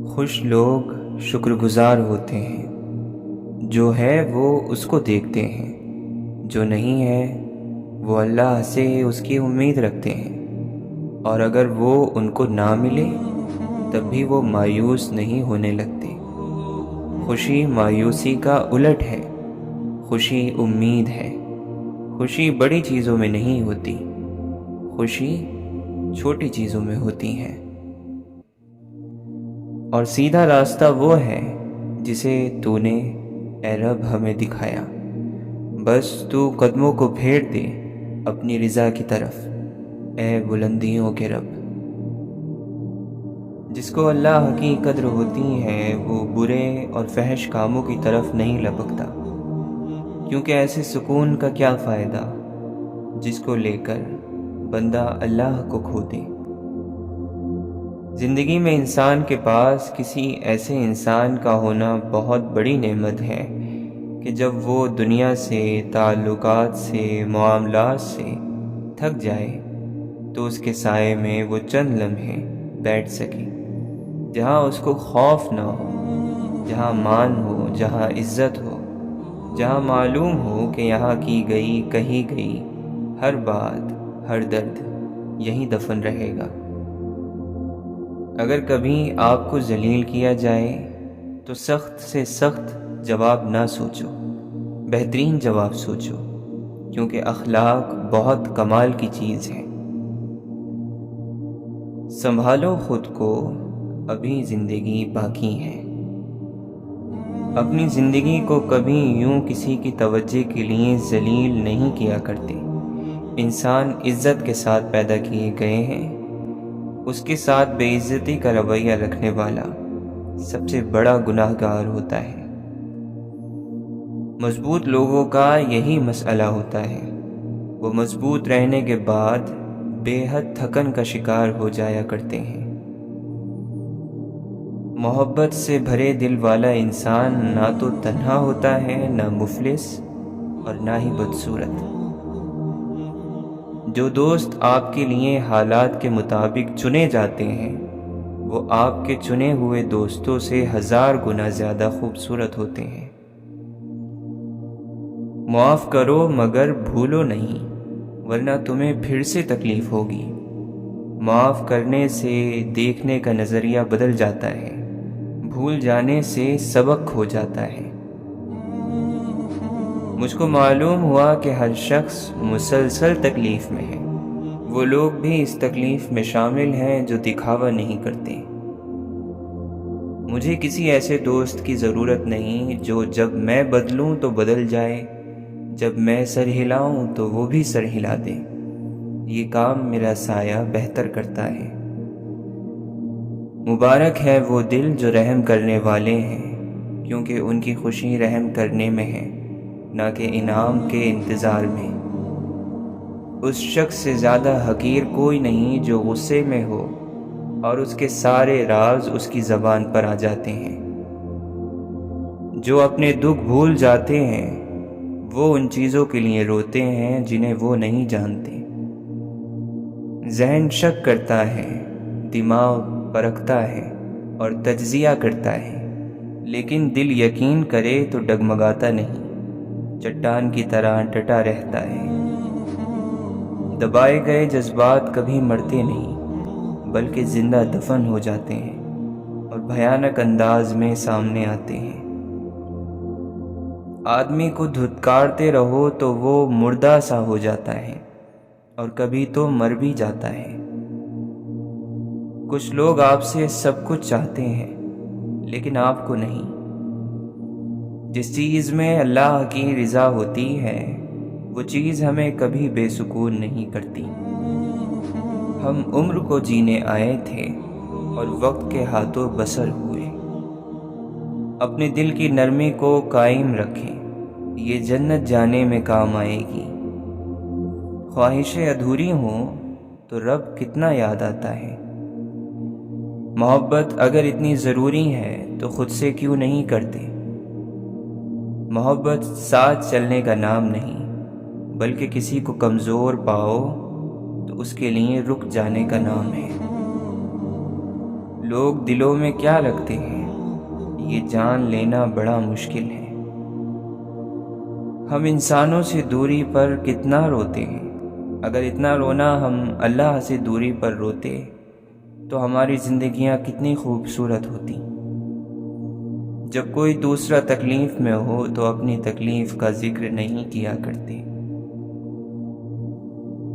خوش لوگ شکر گزار ہوتے ہیں، جو ہے وہ اس کو دیکھتے ہیں، جو نہیں ہے وہ اللہ سے اس کی امید رکھتے ہیں، اور اگر وہ ان کو نہ ملے تب بھی وہ مایوس نہیں ہونے لگتے۔ خوشی مایوسی کا الٹ ہے، خوشی امید ہے۔ خوشی بڑی چیزوں میں نہیں ہوتی، خوشی چھوٹی چیزوں میں ہوتی ہے۔ اور سیدھا راستہ وہ ہے جسے تو نے اے رب ہمیں دکھایا، بس تو قدموں کو پھیر دے اپنی رضا کی طرف، اے بلندیوں کے رب۔ جس کو اللہ کی قدر ہوتی ہے وہ برے اور فحش کاموں کی طرف نہیں لپکتا، کیونکہ ایسے سکون کا کیا فائدہ جس کو لے کر بندہ اللہ کو کھو دے۔ زندگی میں انسان کے پاس کسی ایسے انسان کا ہونا بہت بڑی نعمت ہے کہ جب وہ دنیا سے، تعلقات سے، معاملات سے تھک جائے تو اس کے سائے میں وہ چند لمحے بیٹھ سکے، جہاں اس کو خوف نہ ہو، جہاں مان ہو، جہاں عزت ہو، جہاں معلوم ہو کہ یہاں کی گئی کہی گئی ہر بات، ہر درد یہیں دفن رہے گا۔ اگر کبھی آپ کو ذلیل کیا جائے تو سخت سے سخت جواب نہ سوچو، بہترین جواب سوچو، کیونکہ اخلاق بہت کمال کی چیز ہے۔ سنبھالو خود کو، ابھی زندگی باقی ہے۔ اپنی زندگی کو کبھی یوں کسی کی توجہ کے لیے ذلیل نہیں کیا کرتے۔ انسان عزت کے ساتھ پیدا کیے گئے ہیں، اس کے ساتھ بے عزتی کا رویہ رکھنے والا سب سے بڑا گناہ گار ہوتا ہے۔ مضبوط لوگوں کا یہی مسئلہ ہوتا ہے، وہ مضبوط رہنے کے بعد بے حد تھکن کا شکار ہو جایا کرتے ہیں۔ محبت سے بھرے دل والا انسان نہ تو تنہا ہوتا ہے، نہ مفلس، اور نہ ہی بدصورت۔ جو دوست آپ کے لیے حالات کے مطابق چنے جاتے ہیں وہ آپ کے چنے ہوئے دوستوں سے 1000 گنا زیادہ خوبصورت ہوتے ہیں۔ معاف کرو مگر بھولو نہیں، ورنہ تمہیں پھر سے تکلیف ہوگی۔ معاف کرنے سے دیکھنے کا نظریہ بدل جاتا ہے، بھول جانے سے سبق کھو جاتا ہے۔ مجھ کو معلوم ہوا کہ ہر شخص مسلسل تکلیف میں ہے، وہ لوگ بھی اس تکلیف میں شامل ہیں جو دکھاوا نہیں کرتے۔ مجھے کسی ایسے دوست کی ضرورت نہیں جو جب میں بدلوں تو بدل جائے، جب میں سر ہلاؤں تو وہ بھی سر ہلا دے۔ یہ کام میرا سایہ بہتر کرتا ہے۔ مبارک ہے وہ دل جو رحم کرنے والے ہیں، کیونکہ ان کی خوشی رحم کرنے میں ہے، نہ کہ انعام کے انتظار میں۔ اس شخص سے زیادہ حقیر کوئی نہیں جو غصے میں ہو اور اس کے سارے راز اس کی زبان پر آ جاتے ہیں۔ جو اپنے دکھ بھول جاتے ہیں وہ ان چیزوں کے لیے روتے ہیں جنہیں وہ نہیں جانتے۔ ذہن شک کرتا ہے، دماغ پرکھتا ہے اور تجزیہ کرتا ہے، لیکن دل یقین کرے تو ڈگمگاتا نہیں، چٹان کی طرح ڈٹا رہتا ہے۔ دبائے گئے جذبات کبھی مرتے نہیں بلکہ زندہ دفن ہو جاتے ہیں اور بھیانک انداز میں سامنے آتے ہیں۔ آدمی کو دھتکارتے رہو تو وہ مردہ سا ہو جاتا ہے اور کبھی تو مر بھی جاتا ہے۔ کچھ لوگ آپ سے سب کچھ چاہتے ہیں لیکن آپ کو نہیں۔ جس چیز میں اللہ کی رضا ہوتی ہے وہ چیز ہمیں کبھی بے سکون نہیں کرتی۔ ہم عمر کو جینے آئے تھے اور وقت کے ہاتھوں بسر ہوئے۔ اپنے دل کی نرمی کو قائم رکھیں، یہ جنت جانے میں کام آئے گی۔ خواہشیں ادھوری ہوں تو رب کتنا یاد آتا ہے۔ محبت اگر اتنی ضروری ہے تو خود سے کیوں نہیں کرتے؟ محبت ساتھ چلنے کا نام نہیں بلکہ کسی کو کمزور پاؤ تو اس کے لیے رک جانے کا نام ہے۔ لوگ دلوں میں کیا رکھتے ہیں یہ جان لینا بڑا مشکل ہے۔ ہم انسانوں سے دوری پر کتنا روتے ہیں۔ اگر اتنا رونا ہم اللہ سے دوری پر روتے تو ہماری زندگیاں کتنی خوبصورت ہوتی۔ جب کوئی دوسرا تکلیف میں ہو تو اپنی تکلیف کا ذکر نہیں کیا کرتے۔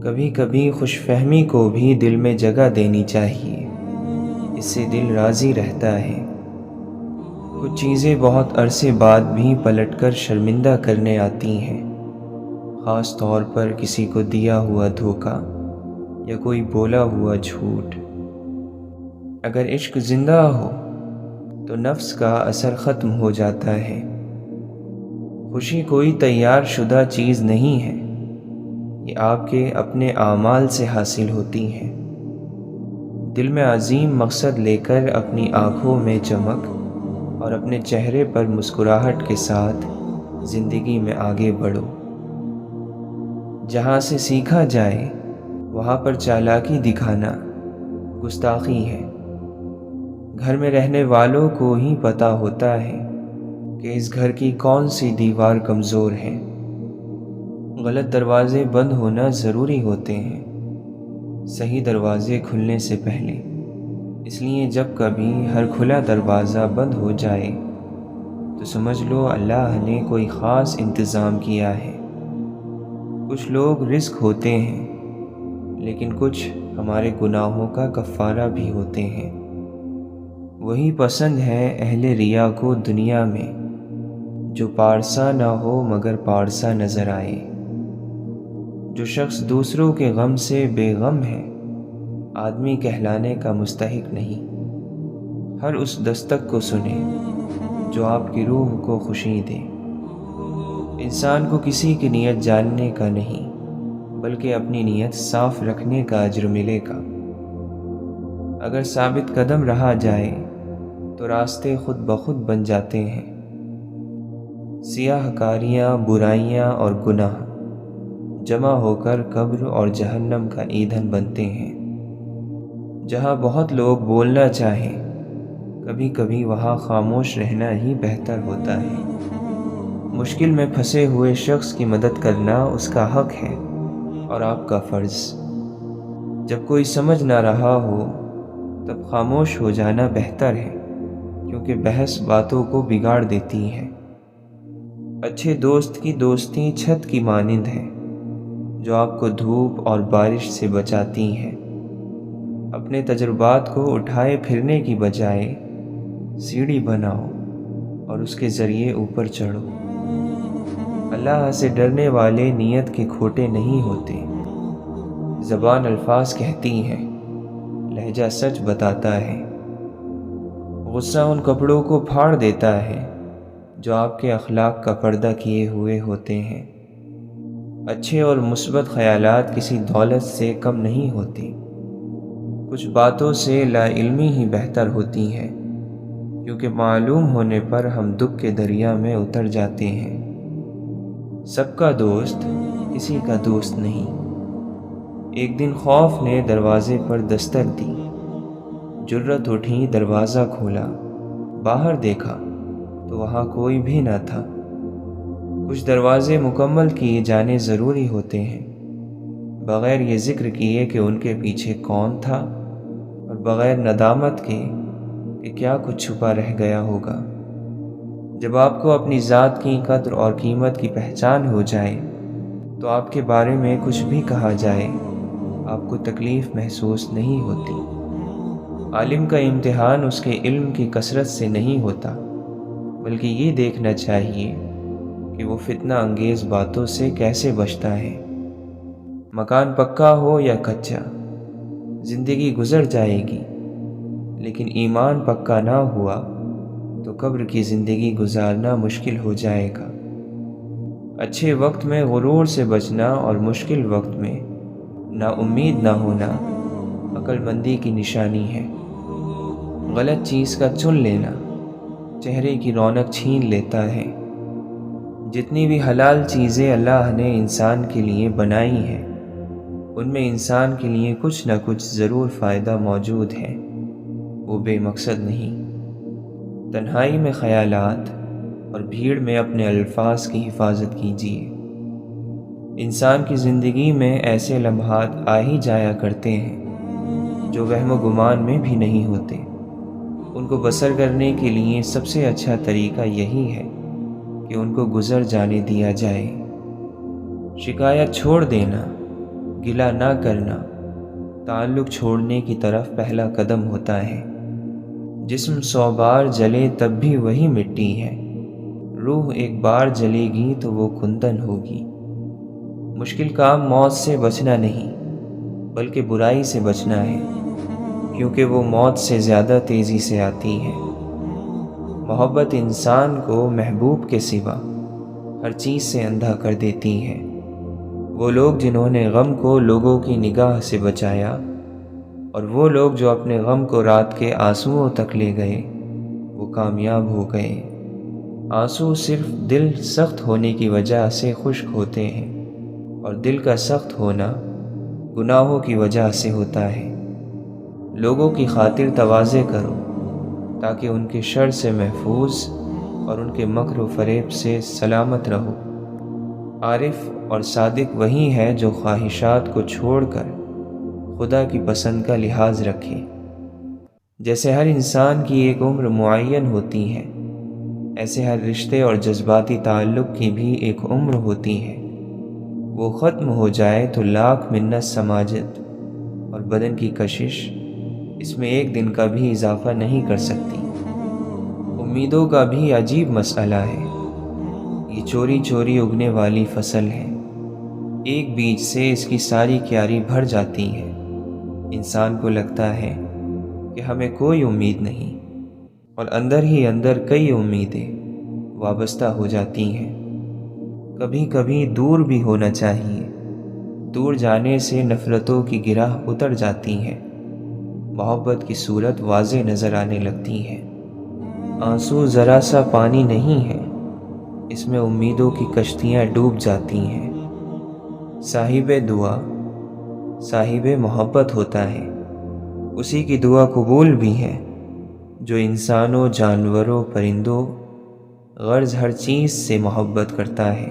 کبھی کبھی خوش فہمی کو بھی دل میں جگہ دینی چاہیے، اس سے دل راضی رہتا ہے۔ کچھ چیزیں بہت عرصے بعد بھی پلٹ کر شرمندہ کرنے آتی ہیں، خاص طور پر کسی کو دیا ہوا دھوکہ یا کوئی بولا ہوا جھوٹ۔ اگر عشق زندہ ہو تو نفس کا اثر ختم ہو جاتا ہے۔ خوشی کوئی تیار شدہ چیز نہیں ہے، یہ آپ کے اپنے اعمال سے حاصل ہوتی ہے۔ دل میں عظیم مقصد لے کر اپنی آنکھوں میں چمک اور اپنے چہرے پر مسکراہٹ کے ساتھ زندگی میں آگے بڑھو۔ جہاں سے سیکھا جائے وہاں پر چالاکی دکھانا گستاخی ہے۔ گھر میں رہنے والوں کو ہی پتہ ہوتا ہے کہ اس گھر کی کون سی دیوار کمزور ہے۔ غلط دروازے بند ہونا ضروری ہوتے ہیں، صحیح دروازے کھلنے سے پہلے۔ اس لیے جب کبھی ہر کھلا دروازہ بند ہو جائے تو سمجھ لو اللہ نے کوئی خاص انتظام کیا ہے۔ کچھ لوگ رزق ہوتے ہیں لیکن کچھ ہمارے گناہوں کا کفارہ بھی ہوتے ہیں۔ وہی پسند ہے اہل ریا کو دنیا میں، جو پارسا نہ ہو مگر پارسا نظر آئے۔ جو شخص دوسروں کے غم سے بے غم ہے آدمی کہلانے کا مستحق نہیں۔ ہر اس دستک کو سنیں جو آپ کی روح کو خوشی دے۔ انسان کو کسی کی نیت جاننے کا نہیں بلکہ اپنی نیت صاف رکھنے کا اجر ملے گا۔ اگر ثابت قدم رہا جائے تو راستے خود بخود بن جاتے ہیں۔ سیاہ کاریاں، برائیاں اور گناہ جمع ہو کر قبر اور جہنم کا ایندھن بنتے ہیں۔ جہاں بہت لوگ بولنا چاہیں کبھی کبھی وہاں خاموش رہنا ہی بہتر ہوتا ہے۔ مشکل میں پھنسے ہوئے شخص کی مدد کرنا اس کا حق ہے اور آپ کا فرض۔ جب کوئی سمجھ نہ رہا ہو تب خاموش ہو جانا بہتر ہے، کیونکہ بحث باتوں کو بگاڑ دیتی ہے۔ اچھے دوست کی دوستی چھت کی مانند ہے جو آپ کو دھوپ اور بارش سے بچاتی ہے۔ اپنے تجربات کو اٹھائے پھرنے کی بجائے سیڑھی بناؤ اور اس کے ذریعے اوپر چڑھو۔ اللہ سے ڈرنے والے نیت کے کھوٹے نہیں ہوتے۔ زبان الفاظ کہتی ہے، لہجہ سچ بتاتا ہے۔ غصہ ان کپڑوں کو پھاڑ دیتا ہے جو آپ کے اخلاق کا پردہ کیے ہوئے ہوتے ہیں۔ اچھے اور مثبت خیالات کسی دولت سے کم نہیں ہوتے۔ کچھ باتوں سے لا علمی ہی بہتر ہوتی ہے، کیونکہ معلوم ہونے پر ہم دکھ کے دریا میں اتر جاتے ہیں۔ سب کا دوست کسی کا دوست نہیں۔ ایک دن خوف نے دروازے پر دستک دی۔ جرأت اٹھی، دروازہ کھولا، باہر دیکھا تو وہاں کوئی بھی نہ تھا۔ کچھ دروازے مکمل کیے جانے ضروری ہوتے ہیں، بغیر یہ ذکر کیے کہ ان کے پیچھے کون تھا اور بغیر ندامت کے کہ کیا کچھ چھپا رہ گیا ہوگا۔ جب آپ کو اپنی ذات کی قدر اور قیمت کی پہچان ہو جائے تو آپ کے بارے میں کچھ بھی کہا جائے آپ کو تکلیف محسوس نہیں ہوتی۔ عالم کا امتحان اس کے علم کی کثرت سے نہیں ہوتا، بلکہ یہ دیکھنا چاہیے کہ وہ فتنہ انگیز باتوں سے کیسے بچتا ہے۔ مکان پکا ہو یا کچا، زندگی گزر جائے گی، لیکن ایمان پکا نہ ہوا تو قبر کی زندگی گزارنا مشکل ہو جائے گا۔ اچھے وقت میں غرور سے بچنا اور مشکل وقت میں نا امید نہ ہونا عقل مندی کی نشانی ہے۔ غلط چیز کا چن لینا چہرے کی رونق چھین لیتا ہے۔ جتنی بھی حلال چیزیں اللہ نے انسان کے لیے بنائی ہیں ان میں انسان کے لیے کچھ نہ کچھ ضرور فائدہ موجود ہے۔ وہ بے مقصد نہیں۔ تنہائی میں خیالات اور بھیڑ میں اپنے الفاظ کی حفاظت کیجیے۔ انسان کی زندگی میں ایسے لمحات آ ہی جایا کرتے ہیں جو وہم و گمان میں بھی نہیں ہوتے۔ ان کو بسر کرنے کے لیے سب سے اچھا طریقہ یہی ہے کہ ان کو گزر جانے دیا جائے۔ شکایت چھوڑ دینا، گلہ نہ کرنا تعلق چھوڑنے کی طرف پہلا قدم ہوتا ہے۔ جسم 100 بار جلے تب بھی وہی مٹی ہے، روح ایک بار جلے گی تو وہ کندن ہوگی۔ مشکل کام موت سے بچنا نہیں بلکہ برائی سے بچنا ہے، کیونکہ وہ موت سے زیادہ تیزی سے آتی ہے۔ محبت انسان کو محبوب کے سوا ہر چیز سے اندھا کر دیتی ہے۔ وہ لوگ جنہوں نے غم کو لوگوں کی نگاہ سے بچایا، اور وہ لوگ جو اپنے غم کو رات کے آنسوؤں تک لے گئے، وہ کامیاب ہو گئے۔ آنسو صرف دل سخت ہونے کی وجہ سے خشک ہوتے ہیں، اور دل کا سخت ہونا گناہوں کی وجہ سے ہوتا ہے۔ لوگوں کی خاطر تواضع کرو تاکہ ان کے شر سے محفوظ اور ان کے مکر و فریب سے سلامت رہو۔ عارف اور صادق وہی ہے جو خواہشات کو چھوڑ کر خدا کی پسند کا لحاظ رکھے۔ جیسے ہر انسان کی ایک عمر معین ہوتی ہے، ایسے ہر رشتے اور جذباتی تعلق کی بھی ایک عمر ہوتی ہے۔ وہ ختم ہو جائے تو لاکھ منت سماجت اور بدن کی کشش اس میں ایک دن کا بھی اضافہ نہیں کر سکتی۔ امیدوں کا بھی عجیب مسئلہ ہے۔ یہ چوری چوری اگنے والی فصل ہے، ایک بیج سے اس کی ساری کیاری بھر جاتی ہے۔ انسان کو لگتا ہے کہ ہمیں کوئی امید نہیں، اور اندر ہی اندر کئی امیدیں وابستہ ہو جاتی ہیں۔ کبھی کبھی دور بھی ہونا چاہیے، دور جانے سے نفرتوں کی گرہ اتر جاتی ہے، محبت کی صورت واضح نظر آنے لگتی ہے۔ آنسو ذرا سا پانی نہیں ہے، اس میں امیدوں کی کشتیاں ڈوب جاتی ہیں۔ صاحب دعا صاحب محبت ہوتا ہے، اسی کی دعا قبول بھی ہے جو انسانوں، جانوروں، پرندوں، غرض ہر چیز سے محبت کرتا ہے۔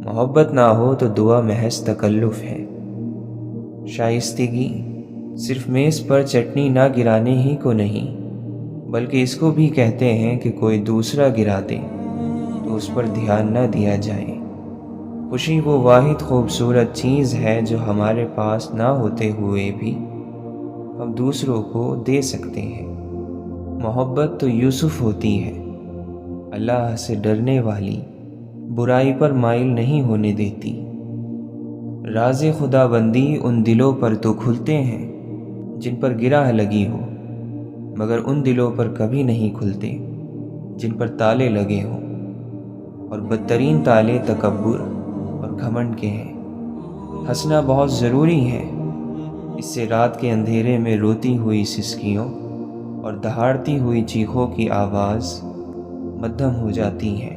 محبت نہ ہو تو دعا محض تکلف ہے۔ شائستگی صرف میز پر چٹنی نہ گرانے ہی کو نہیں، بلکہ اس کو بھی کہتے ہیں کہ کوئی دوسرا گرا دے تو اس پر دھیان نہ دیا جائے۔ خوشی وہ واحد خوبصورت چیز ہے جو ہمارے پاس نہ ہوتے ہوئے بھی ہم دوسروں کو دے سکتے ہیں۔ محبت تو یوسف ہوتی ہے، اللہ سے ڈرنے والی، برائی پر مائل نہیں ہونے دیتی۔ راز خدا بندی ان دلوں پر تو کھلتے ہیں جن پر گرہ لگی ہو، مگر ان دلوں پر کبھی نہیں کھلتے جن پر تالے لگے ہوں، اور بدترین تالے تکبر اور گھمنڈ کے ہیں۔ ہنسنا بہت ضروری ہے، اس سے رات کے اندھیرے میں روتی ہوئی سسکیوں اور دہاڑتی ہوئی چیخوں کی آواز مدھم ہو جاتی ہے۔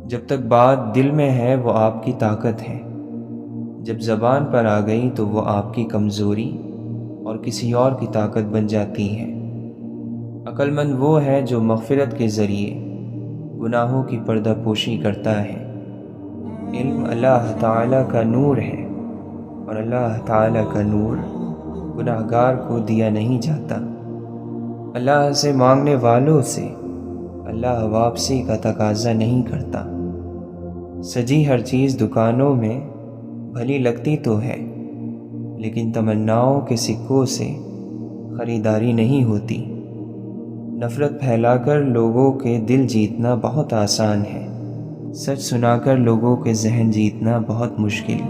جب تک بات دل میں ہے وہ آپ کی طاقت ہے، جب زبان پر آ گئی تو وہ آپ کی کمزوری اور کسی اور کی طاقت بن جاتی ہے۔ عقل مند وہ ہے جو مغفرت کے ذریعے گناہوں کی پردہ پوشی کرتا ہے۔ علم اللہ تعالیٰ کا نور ہے، اور اللہ تعالیٰ کا نور گناہگار کو دیا نہیں جاتا۔ اللہ سے مانگنے والوں سے اللہ واپسی کا تقاضا نہیں کرتا۔ سجی ہر چیز دکانوں میں بھلی لگتی تو ہے، لیکن تمناؤں کے سکوں سے خریداری نہیں ہوتی۔ نفرت پھیلا کر لوگوں کے دل جیتنا بہت آسان ہے، سچ سنا کر لوگوں کے ذہن جیتنا بہت مشکل۔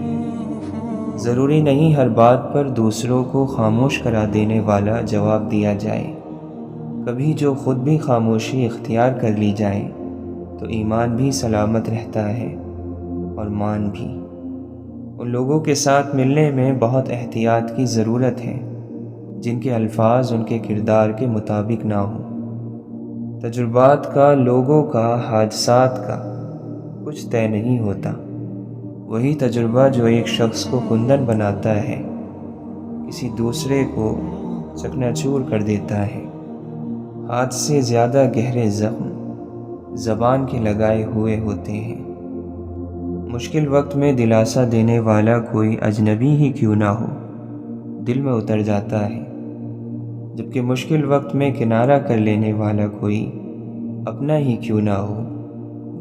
ضروری نہیں ہر بات پر دوسروں کو خاموش کرا دینے والا جواب دیا جائے۔ کبھی جو خود بھی خاموشی اختیار کر لی جائے تو ایمان بھی سلامت رہتا ہے، اور مان بھی۔ ان لوگوں کے ساتھ ملنے میں بہت احتیاط کی ضرورت ہے جن کے الفاظ ان کے کردار کے مطابق نہ ہوں۔ تجربات کا، لوگوں کا، حادثات کا کچھ طے نہیں ہوتا۔ وہی تجربہ جو ایک شخص کو کندن بناتا ہے، کسی دوسرے کو چکنا چور کر دیتا ہے۔ ہاتھ سے زیادہ گہرے زخم زبان کے لگائے ہوئے ہوتے ہیں۔ مشکل وقت میں دلاسا دینے والا کوئی اجنبی ہی کیوں نہ ہو، دل میں اتر جاتا ہے، جبکہ مشکل وقت میں کنارہ کر لینے والا کوئی اپنا ہی کیوں نہ ہو،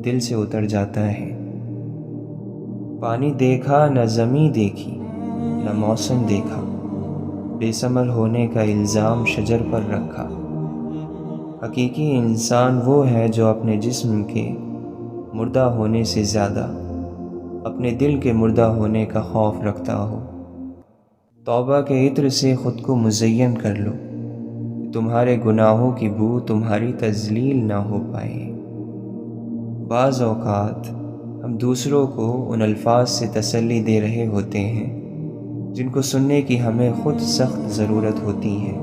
دل سے اتر جاتا ہے۔ پانی دیکھا نہ زمیں دیکھی نہ موسم دیکھا، بے ثمر ہونے کا الزام شجر پر رکھا۔ حقیقی انسان وہ ہے جو اپنے جسم کے مردہ ہونے سے زیادہ اپنے دل کے مردہ ہونے کا خوف رکھتا ہو۔ توبہ کے عطر سے خود کو مزین کر لو کہ تمہارے گناہوں کی بو تمہاری تذلیل نہ ہو پائے۔ بعض اوقات ہم دوسروں کو ان الفاظ سے تسلی دے رہے ہوتے ہیں جن کو سننے کی ہمیں خود سخت ضرورت ہوتی ہے۔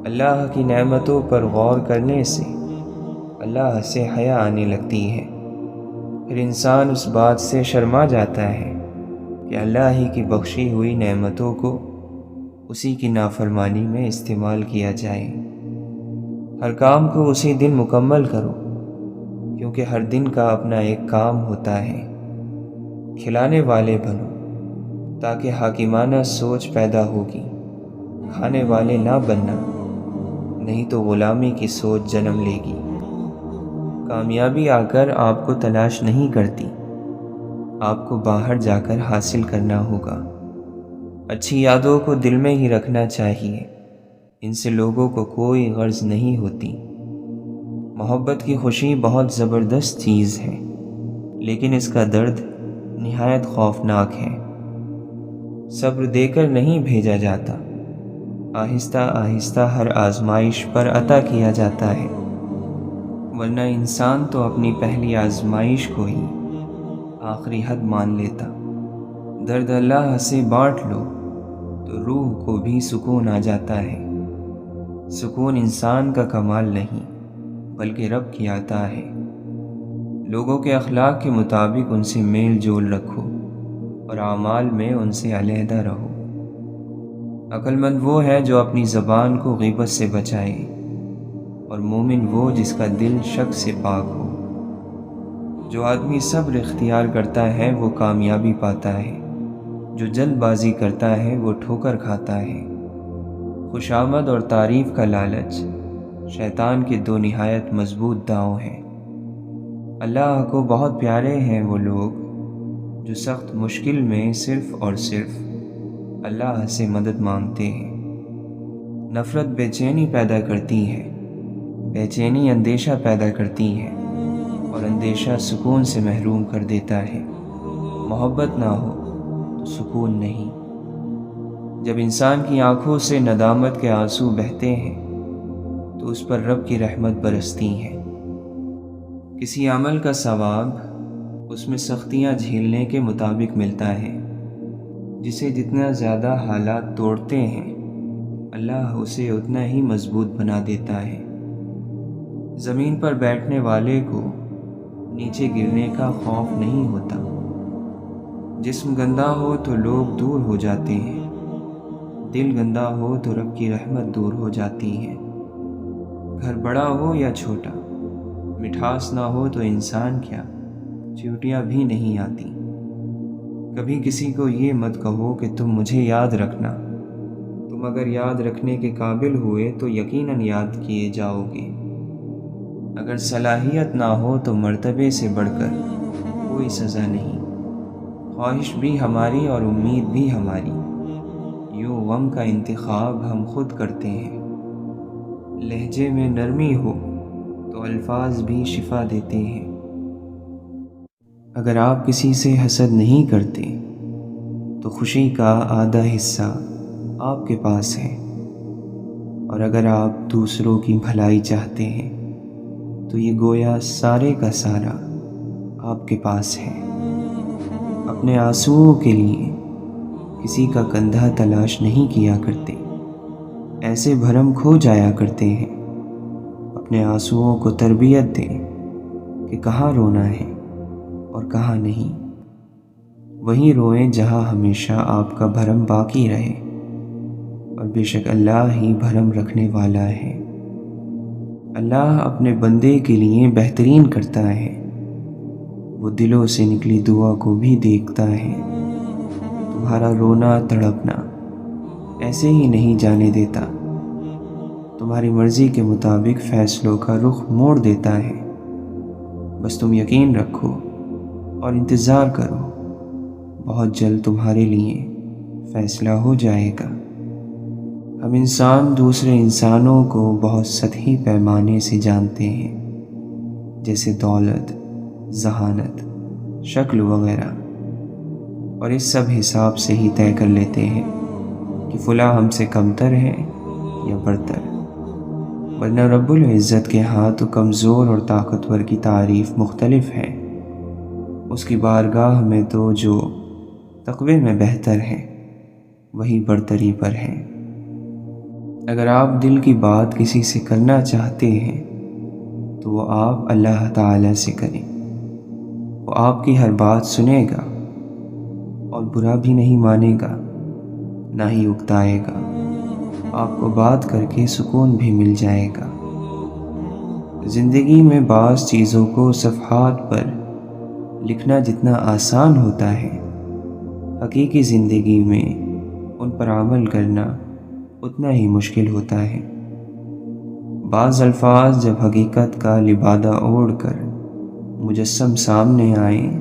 اللہ کی نعمتوں پر غور کرنے سے اللہ سے حیا آنے لگتی ہے۔ پھر انسان اس بات سے شرما جاتا ہے کہ اللہ ہی کی بخشی ہوئی نعمتوں کو اسی کی نافرمانی میں استعمال کیا جائے۔ ہر کام کو اسی دن مکمل کرو، کیونکہ ہر دن کا اپنا ایک کام ہوتا ہے۔ کھلانے والے بنو تاکہ حاکمانہ سوچ پیدا ہوگی، کھانے والے نہ بننا، نہیں تو غلامی کی سوچ جنم لے گی۔ کامیابی آ کر آپ کو تلاش نہیں کرتی، آپ کو باہر جا کر حاصل کرنا ہوگا۔ اچھی یادوں کو دل میں ہی رکھنا چاہیے، ان سے لوگوں کو کوئی غرض نہیں ہوتی۔ محبت کی خوشی بہت زبردست چیز ہے، لیکن اس کا درد نہایت خوفناک ہے۔ صبر دے کر نہیں بھیجا جاتا، آہستہ آہستہ ہر آزمائش پر عطا کیا جاتا ہے، ورنہ انسان تو اپنی پہلی آزمائش کو ہی آخری حد مان لیتا۔ درد اللہ سے بانٹ لو تو روح کو بھی سکون آ جاتا ہے۔ سکون انسان کا کمال نہیں بلکہ رب کی عطا ہے۔ لوگوں کے اخلاق کے مطابق ان سے میل جول رکھو اور اعمال میں ان سے علیحدہ رہو۔ عقل مند وہ ہے جو اپنی زبان کو غیبت سے بچائے، اور مومن وہ جس کا دل شک سے پاک ہو۔ جو آدمی صبر اختیار کرتا ہے وہ کامیابی پاتا ہے، جو جلد بازی کرتا ہے وہ ٹھوکر کھاتا ہے۔ خوشامد اور تعریف کا لالچ شیطان کے دو نہایت مضبوط داؤں ہیں۔ اللہ کو بہت پیارے ہیں وہ لوگ جو سخت مشکل میں صرف اور صرف اللہ سے مدد مانگتے ہیں۔ نفرت بے چینی پیدا کرتی ہے، بے چینی اندیشہ پیدا کرتی ہے، اور اندیشہ سکون سے محروم کر دیتا ہے۔ محبت نہ ہو تو سکون نہیں۔ جب انسان کی آنکھوں سے ندامت کے آنسو بہتے ہیں تو اس پر رب کی رحمت برستی ہے۔ کسی عمل کا ثواب اس میں سختیاں جھیلنے کے مطابق ملتا ہے۔ جسے جتنا زیادہ حالات توڑتے ہیں اللہ اسے اتنا ہی مضبوط بنا دیتا ہے۔ زمین پر بیٹھنے والے کو نیچے گرنے کا خوف نہیں ہوتا۔ جسم گندا ہو تو لوگ دور ہو جاتے ہیں، دل گندا ہو تو رب کی رحمت دور ہو جاتی ہے۔ گھر بڑا ہو یا چھوٹا، مٹھاس نہ ہو تو انسان کیا چیوٹیاں بھی نہیں آتی۔ کبھی کسی کو یہ مت کہو کہ تم مجھے یاد رکھنا، تم اگر یاد رکھنے کے قابل ہوئے تو یقیناً یاد کیے جاؤ گے۔ اگر صلاحیت نہ ہو تو مرتبے سے بڑھ کر کوئی سزا نہیں۔ خواہش بھی ہماری اور امید بھی ہماری، یوں غم کا انتخاب ہم خود کرتے ہیں۔ لہجے میں نرمی ہو تو الفاظ بھی شفا دیتے ہیں۔ اگر آپ کسی سے حسد نہیں کرتے تو خوشی کا آدھا حصہ آپ کے پاس ہے، اور اگر آپ دوسروں کی بھلائی چاہتے ہیں تو یہ گویا سارے کا سارا آپ کے پاس ہے۔ اپنے آنسوؤں کے لیے کسی کا کندھا تلاش نہیں کیا کرتے، ایسے بھرم کھو جایا کرتے ہیں۔ اپنے آنسوؤں کو تربیت دیں کہ کہاں رونا ہے اور کہاں نہیں۔ وہیں روئیں جہاں ہمیشہ آپ کا بھرم باقی رہے۔ اور بے شک اللہ ہی بھرم رکھنے والا ہے۔ اللہ اپنے بندے کے لیے بہترین کرتا ہے، وہ دلوں سے نکلی دعا کو بھی دیکھتا ہے۔ تمہارا رونا تڑپنا ایسے ہی نہیں جانے دیتا، تمہاری مرضی کے مطابق فیصلوں کا رخ موڑ دیتا ہے۔ بس تم یقین رکھو اور انتظار کرو، بہت جلد تمہارے لیے فیصلہ ہو جائے گا۔ ہم انسان دوسرے انسانوں کو بہت سطحی پیمانے سے جانتے ہیں، جیسے دولت، ذہانت، شکل وغیرہ، اور اس سب حساب سے ہی طے کر لیتے ہیں کہ فلاں ہم سے کمتر ہے یا برتر، ورنہ رب العزت کے ہاں تو کمزور اور طاقتور کی تعریف مختلف ہے۔ اس کی بارگاہ میں تو جو تقوی میں بہتر ہے وہی برتری پر ہے۔ اگر آپ دل کی بات کسی سے کرنا چاہتے ہیں تو وہ آپ اللہ تعالی سے کریں، وہ آپ کی ہر بات سنے گا اور برا بھی نہیں مانے گا، نہ ہی اکتائے گا، آپ کو بات کر کے سکون بھی مل جائے گا۔ زندگی میں بعض چیزوں کو صفحات پر لکھنا جتنا آسان ہوتا ہے، حقیقی زندگی میں ان پر عمل کرنا اتنا ہی مشکل ہوتا ہے۔ بعض الفاظ جب حقیقت کا لبادہ اوڑھ کر مجسم سامنے آئیں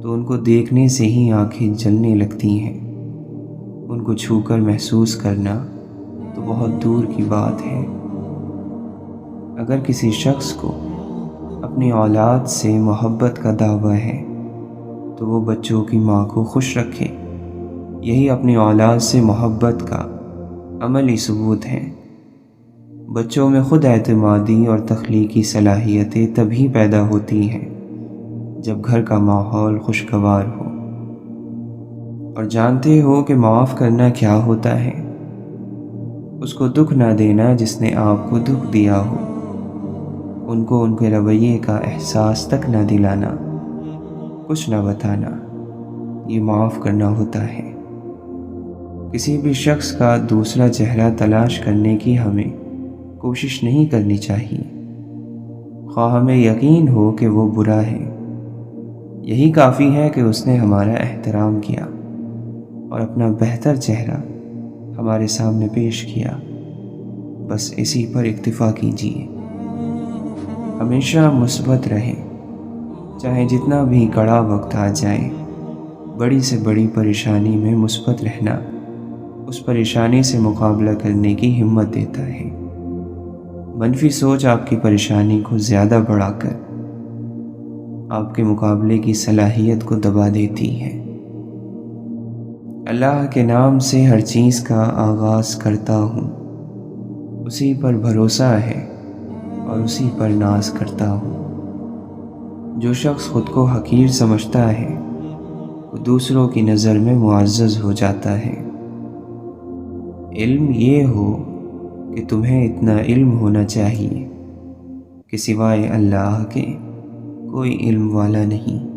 تو ان کو دیکھنے سے ہی آنکھیں جلنے لگتی ہیں، ان کو چھو کر محسوس کرنا تو بہت دور کی بات ہے۔ اگر کسی شخص کو اپنی اولاد سے محبت کا دعویٰ ہے تو وہ بچوں کی ماں کو خوش رکھے، یہی اپنی اولاد سے محبت کا عملی ثبوت ہے۔ بچوں میں خود اعتمادی اور تخلیقی صلاحیتیں تبھی پیدا ہوتی ہیں جب گھر کا ماحول خوشگوار ہو۔ اور جانتے ہو کہ معاف کرنا کیا ہوتا ہے؟ اس کو دکھ نہ دینا جس نے آپ کو دکھ دیا ہو، ان کو ان کے رویے کا احساس تک نہ دلانا، کچھ نہ بتانا، یہ معاف کرنا ہوتا ہے۔ کسی بھی شخص کا دوسرا چہرہ تلاش کرنے کی ہمیں کوشش نہیں کرنی چاہیے، خواہ ہمیں یقین ہو کہ وہ برا ہے، یہی کافی ہے کہ اس نے ہمارا احترام کیا اور اپنا بہتر چہرہ ہمارے سامنے پیش کیا، بس اسی پر اکتفا کیجیے۔ ہمیشہ مثبت رہیں، چاہے جتنا بھی کڑا وقت آ جائے۔ بڑی سے بڑی پریشانی میں مثبت رہنا اس پریشانی سے مقابلہ کرنے کی ہمت دیتا ہے۔ منفی سوچ آپ کی پریشانی کو زیادہ بڑھا کر آپ کے مقابلے کی صلاحیت کو دبا دیتی ہے۔ اللہ کے نام سے ہر چیز کا آغاز کرتا ہوں، اسی پر بھروسہ ہے اور اسی پر ناز کرتا ہوں۔ جو شخص خود کو حقیر سمجھتا ہے وہ دوسروں کی نظر میں معزز ہو جاتا ہے۔ علم یہ ہو کہ تمہیں اتنا علم ہونا چاہیے کہ سوائے اللہ کے کوئی علم والا نہیں۔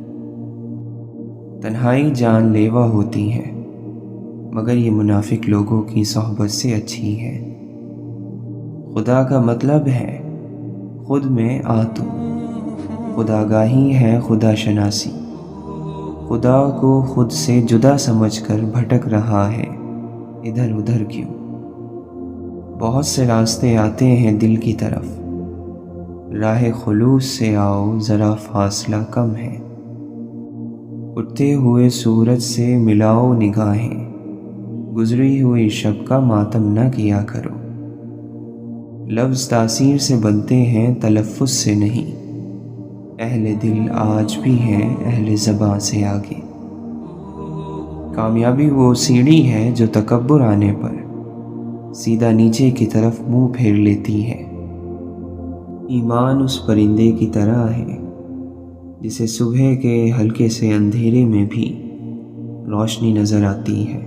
تنہائی جان لیوا ہوتی ہے، مگر یہ منافق لوگوں کی صحبت سے اچھی ہے۔ خدا کا مطلب ہے خود میں آ تو، خدا گاہی ہے خدا شناسی، خدا کو خود سے جدا سمجھ کر بھٹک رہا ہے ادھر ادھر کیوں۔ بہت سے راستے آتے ہیں دل کی طرف، راہ خلوص سے آؤ ذرا فاصلہ کم ہے۔ اٹھتے ہوئے سورج سے ملاؤ نگاہیں، گزری ہوئی شب کا ماتم نہ کیا کرو۔ لفظ تاثیر سے بنتے ہیں تلفظ سے نہیں، اہل دل آج بھی ہیں اہل زباں سے آگے۔ کامیابی وہ سیڑھی ہے جو تکبر آنے پر سیدھا نیچے کی طرف منہ پھیر لیتی ہے۔ ایمان اس پرندے کی طرح ہے جسے صبح کے ہلکے سے اندھیرے میں بھی روشنی نظر آتی ہے۔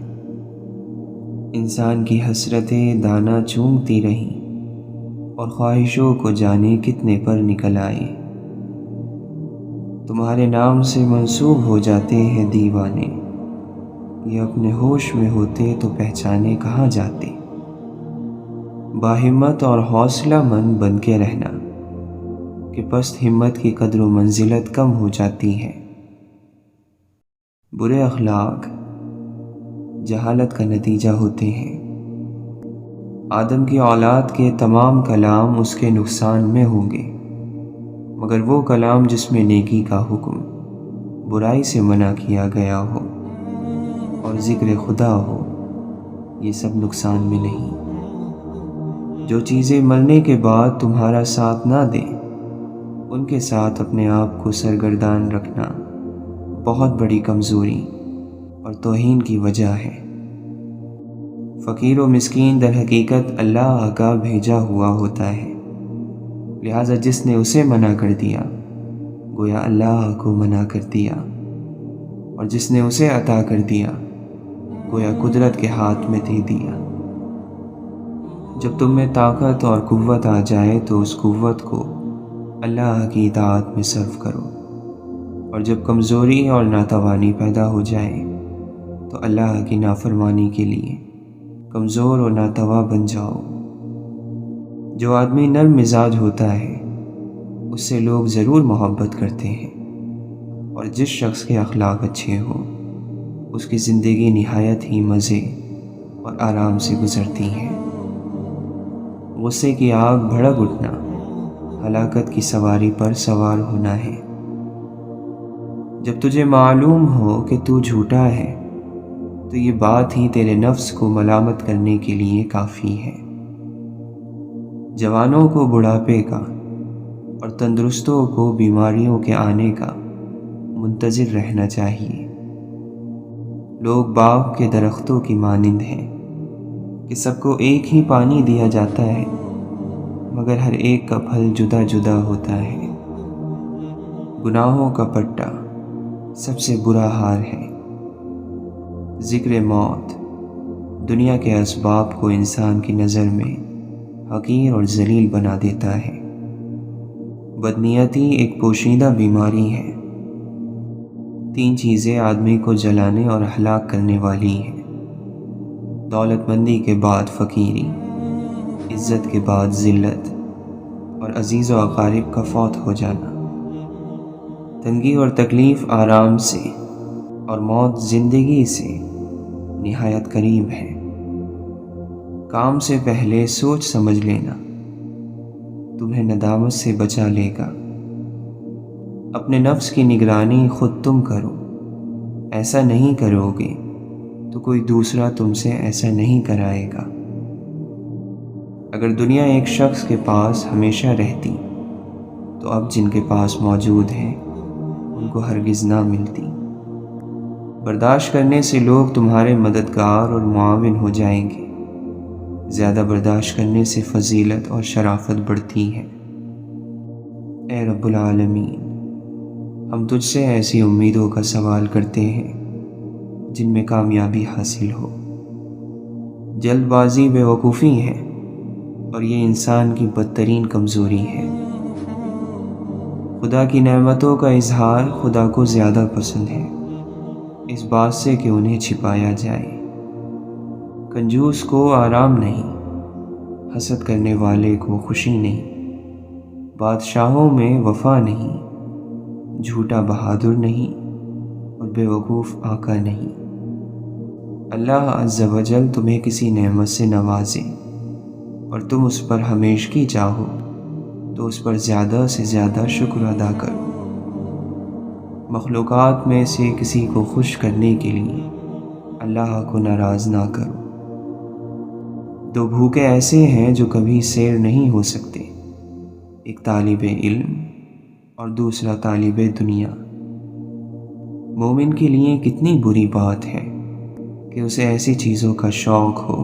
انسان کی حسرتیں دانہ چومتی رہیں اور خواہشوں کو جانے کتنے پر نکل آئے۔ تمہارے نام سے منسوب ہو جاتے ہیں دیوانے، یہ اپنے ہوش میں ہوتے تو پہچانے کہاں جاتے۔ باہمت اور حوصلہ مند بن کے رہنا کہ پست ہمت کی قدر و منزلت کم ہو جاتی ہے۔ برے اخلاق جہالت کا نتیجہ ہوتے ہیں۔ آدم کی اولاد کے تمام کلام اس کے نقصان میں ہوں گے، مگر وہ کلام جس میں نیکی کا حکم، برائی سے منع کیا گیا ہو اور ذکر خدا ہو، یہ سب نقصان میں نہیں۔ جو چیزیں مرنے کے بعد تمہارا ساتھ نہ دیں، ان کے ساتھ اپنے آپ کو سرگردان رکھنا بہت بڑی کمزوری اور توہین کی وجہ ہے۔ فقیر و مسکین در حقیقت اللہ کا بھیجا ہوا ہوتا ہے، لہٰذا جس نے اسے منع کر دیا گویا اللہ کو منع کر دیا، اور جس نے اسے عطا کر دیا گویا قدرت کے ہاتھ میں دے دیا۔ جب تم میں طاقت اور قوت آ جائے تو اس قوت کو اللہ کی اطاعت میں صرف کرو، اور جب کمزوری اور ناتوانی پیدا ہو جائے تو اللہ کی نافرمانی کے لیے کمزور اور ناتوا بن جاؤ۔ جو آدمی نرم مزاج ہوتا ہے اس سے لوگ ضرور محبت کرتے ہیں، اور جس شخص کے اخلاق اچھے ہوں اس کی زندگی نہایت ہی مزے اور آرام سے گزرتی ہے۔ غصے کی آگ بھڑک اٹھنا ہلاکت کی سواری پر سوار ہونا ہے۔ جب تجھے معلوم ہو کہ تو جھوٹا ہے تو یہ بات ہی تیرے نفس کو ملامت کرنے کے لیے کافی ہے۔ جوانوں کو بڑھاپے کا اور تندرستوں کو بیماریوں کے آنے کا منتظر رہنا چاہیے۔ لوگ باغ کے درختوں کی مانند ہیں کہ سب کو ایک ہی پانی دیا جاتا ہے، مگر ہر ایک کا پھل جدا جدا ہوتا ہے۔ گناہوں کا پٹا سب سے برا ہار ہے۔ ذکر موت دنیا کے اسباب کو انسان کی نظر میں حقیر اور ذلیل بنا دیتا ہے۔ بدنیتی ایک پوشیدہ بیماری ہے۔ 3 چیزیں آدمی کو جلانے اور ہلاک کرنے والی ہیں: دولت مندی کے بعد فقیری، عزت کے بعد ذلت، اور عزیز و اقارب کا فوت ہو جانا۔ تنگی اور تکلیف آرام سے، اور موت زندگی سے نہایت قریب ہے۔ کام سے پہلے سوچ سمجھ لینا تمہیں ندامت سے بچا لے گا۔ اپنے نفس کی نگرانی خود تم کرو، ایسا نہیں کرو گے تو کوئی دوسرا تم سے ایسا نہیں کرائے گا۔ اگر دنیا ایک شخص کے پاس ہمیشہ رہتی تو اب جن کے پاس موجود ہے ان کو ہرگز نہ ملتی۔ برداشت کرنے سے لوگ تمہارے مددگار اور معاون ہو جائیں گے، زیادہ برداشت کرنے سے فضیلت اور شرافت بڑھتی ہے۔ اے رب العالمین، ہم تجھ سے ایسی امیدوں کا سوال کرتے ہیں جن میں کامیابی حاصل ہو۔ جلد بازی بے وقوفی ہے اور یہ انسان کی بدترین کمزوری ہے۔ خدا کی نعمتوں کا اظہار خدا کو زیادہ پسند ہے اس بات سے کہ انہیں چھپایا جائے۔ کنجوس کو آرام نہیں، حسد کرنے والے کو خوشی نہیں، بادشاہوں میں وفا نہیں، جھوٹا بہادر نہیں، اور بے وقوف آقا نہیں۔ اللہ عز و جل تمہیں کسی نعمت سے نوازے اور تم اس پر ہمیشگی چاہو تو اس پر زیادہ سے زیادہ شکر ادا کرو۔ مخلوقات میں سے کسی کو خوش کرنے کے لیے اللہ کو ناراض نہ کرو۔ 2 بھوکے ایسے ہیں جو کبھی سیر نہیں ہو سکتے، ایک طالب علم اور دوسرا طالب دنیا۔ مومن کے لیے کتنی بری بات ہے کہ اسے ایسی چیزوں کا شوق ہو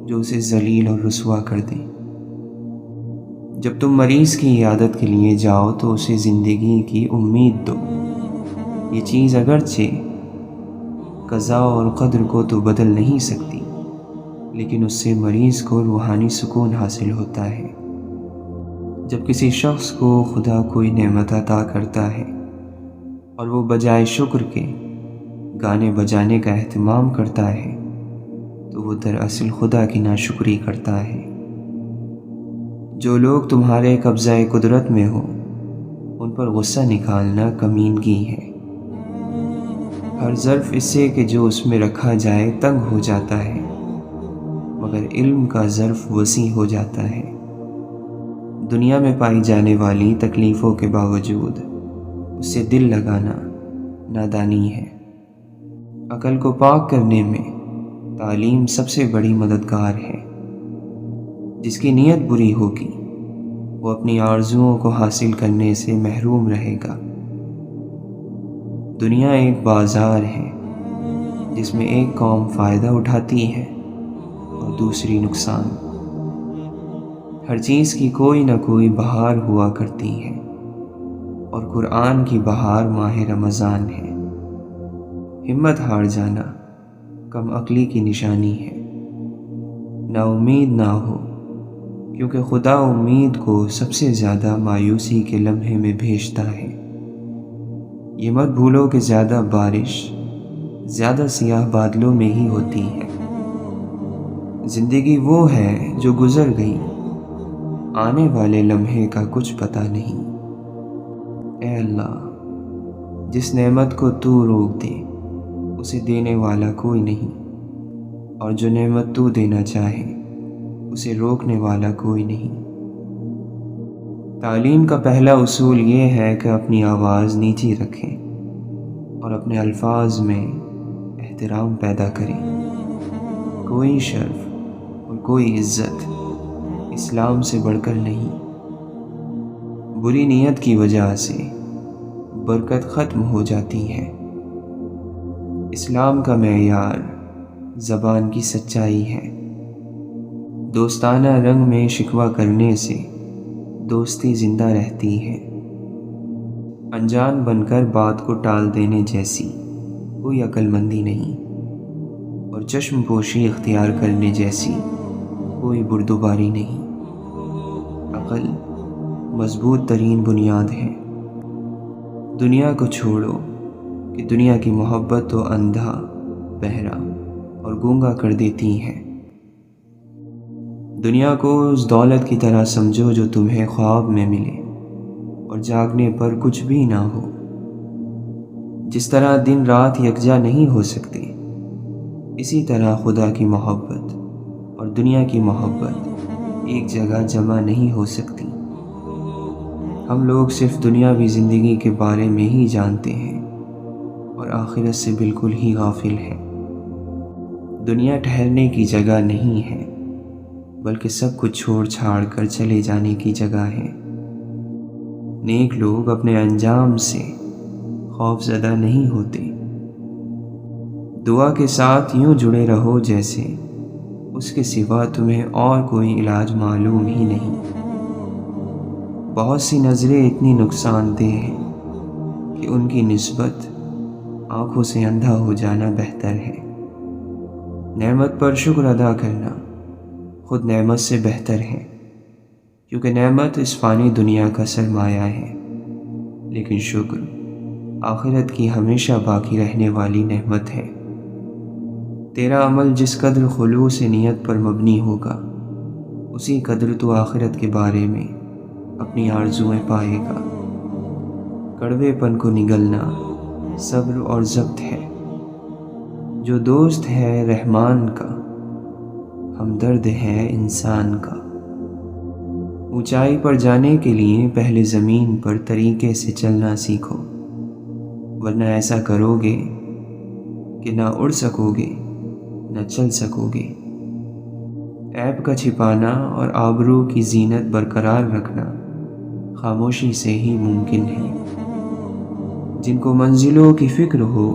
جو اسے ذلیل اور رسوا کر دیں۔ جب تم مریض کی عیادت کے لیے جاؤ تو اسے زندگی کی امید دو۔ یہ چیز اگرچہ قضاء اور قدر کو تو بدل نہیں سکتی، لیکن اس سے مریض کو روحانی سکون حاصل ہوتا ہے۔ جب کسی شخص کو خدا کوئی نعمت عطا کرتا ہے اور وہ بجائے شکر کے گانے بجانے کا اہتمام کرتا ہے تو وہ دراصل خدا کی ناشکری کرتا ہے۔ جو لوگ تمہارے قبضہ قدرت میں ہو ان پر غصہ نکالنا کمینگی ہے۔ ہر ظرف اس سے کہ جو اس میں رکھا جائے تنگ ہو جاتا ہے، مگر علم کا ظرف وسیع ہو جاتا ہے۔ دنیا میں پائی جانے والی تکلیفوں کے باوجود اس سے دل لگانا نادانی ہے۔ عقل کو پاک کرنے میں تعلیم سب سے بڑی مددگار ہے۔ جس کی نیت بری ہوگی وہ اپنی آرزوؤں کو حاصل کرنے سے محروم رہے گا۔ دنیا ایک بازار ہے جس میں ایک قوم فائدہ اٹھاتی ہے اور دوسری نقصان۔ ہر چیز کی کوئی نہ کوئی بہار ہوا کرتی ہے، اور قرآن کی بہار ماہ رمضان ہے۔ ہمت ہار جانا کم عقلی کی نشانی ہے۔ نا امید نہ ہو، کیونکہ خدا امید کو سب سے زیادہ مایوسی کے لمحے میں بھیجتا ہے۔ یہ مت بھولو کہ زیادہ بارش زیادہ سیاہ بادلوں میں ہی ہوتی ہے۔ زندگی وہ ہے جو گزر گئی، آنے والے لمحے کا کچھ پتہ نہیں۔ اے اللہ، جس نعمت کو تو روک دے اسے دینے والا کوئی نہیں، اور جو نعمت تو دینا چاہے اسے روکنے والا کوئی نہیں۔ تعلیم کا پہلا اصول یہ ہے کہ اپنی آواز نیچی رکھیں اور اپنے الفاظ میں احترام پیدا کریں۔ کوئی شرف اور کوئی عزت اسلام سے بڑھ کر نہیں۔ بری نیت کی وجہ سے برکت ختم ہو جاتی ہے۔ اسلام کا معیار زبان کی سچائی ہے۔ دوستانہ رنگ میں شکوہ کرنے سے دوستی زندہ رہتی ہے۔ انجان بن کر بات کو ٹال دینے جیسی کوئی عقل مندی نہیں، اور چشم پوشی اختیار کرنے جیسی کوئی بردباری نہیں۔ عقل مضبوط ترین بنیاد ہے۔ دنیا کو چھوڑو کہ دنیا کی محبت تو اندھا، بہرا اور گونگا کر دیتی ہے۔ دنیا کو اس دولت کی طرح سمجھو جو تمہیں خواب میں ملے اور جاگنے پر کچھ بھی نہ ہو۔ جس طرح دن رات یکجا نہیں ہو سکتے، اسی طرح خدا کی محبت اور دنیا کی محبت ایک جگہ جمع نہیں ہو سکتی۔ ہم لوگ صرف دنیاوی زندگی کے بارے میں ہی جانتے ہیں اور آخرت سے بالکل ہی غافل ہیں۔ دنیا ٹھہرنے کی جگہ نہیں ہے، بلکہ سب کچھ چھوڑ چھاڑ کر چلے جانے کی جگہ ہے۔ نیک لوگ اپنے انجام سے خوف زدہ نہیں ہوتے۔ دعا کے ساتھ یوں جڑے رہو جیسے اس کے سوا تمہیں اور کوئی علاج معلوم ہی نہیں۔ بہت سی نظریں اتنی نقصان دہ ہیں کہ ان کی نسبت آنکھوں سے اندھا ہو جانا بہتر ہے۔ نعمت پر شکر ادا کرنا خود نعمت سے بہتر ہے، کیونکہ نعمت اس فانی دنیا کا سرمایہ ہے، لیکن شکر آخرت کی ہمیشہ باقی رہنے والی نعمت ہے۔ تیرا عمل جس قدر خلوص نیت پر مبنی ہوگا، اسی قدر تو آخرت کے بارے میں اپنی آرزوئیں پائے گا۔ کڑوے پن کو نگلنا صبر اور ضبط ہے۔ جو دوست ہے رحمان کا، ہمدرد ہے انسان کا۔ اونچائی پر جانے کے لیے پہلے زمین پر طریقے سے چلنا سیکھو، ورنہ ایسا کرو گے کہ نہ اڑ سکو گے نہ چل سکو گے۔ عیب کا چھپانا اور آبرو کی زینت برقرار رکھنا خاموشی سے ہی ممکن ہے۔ جن کو منزلوں کی فکر ہو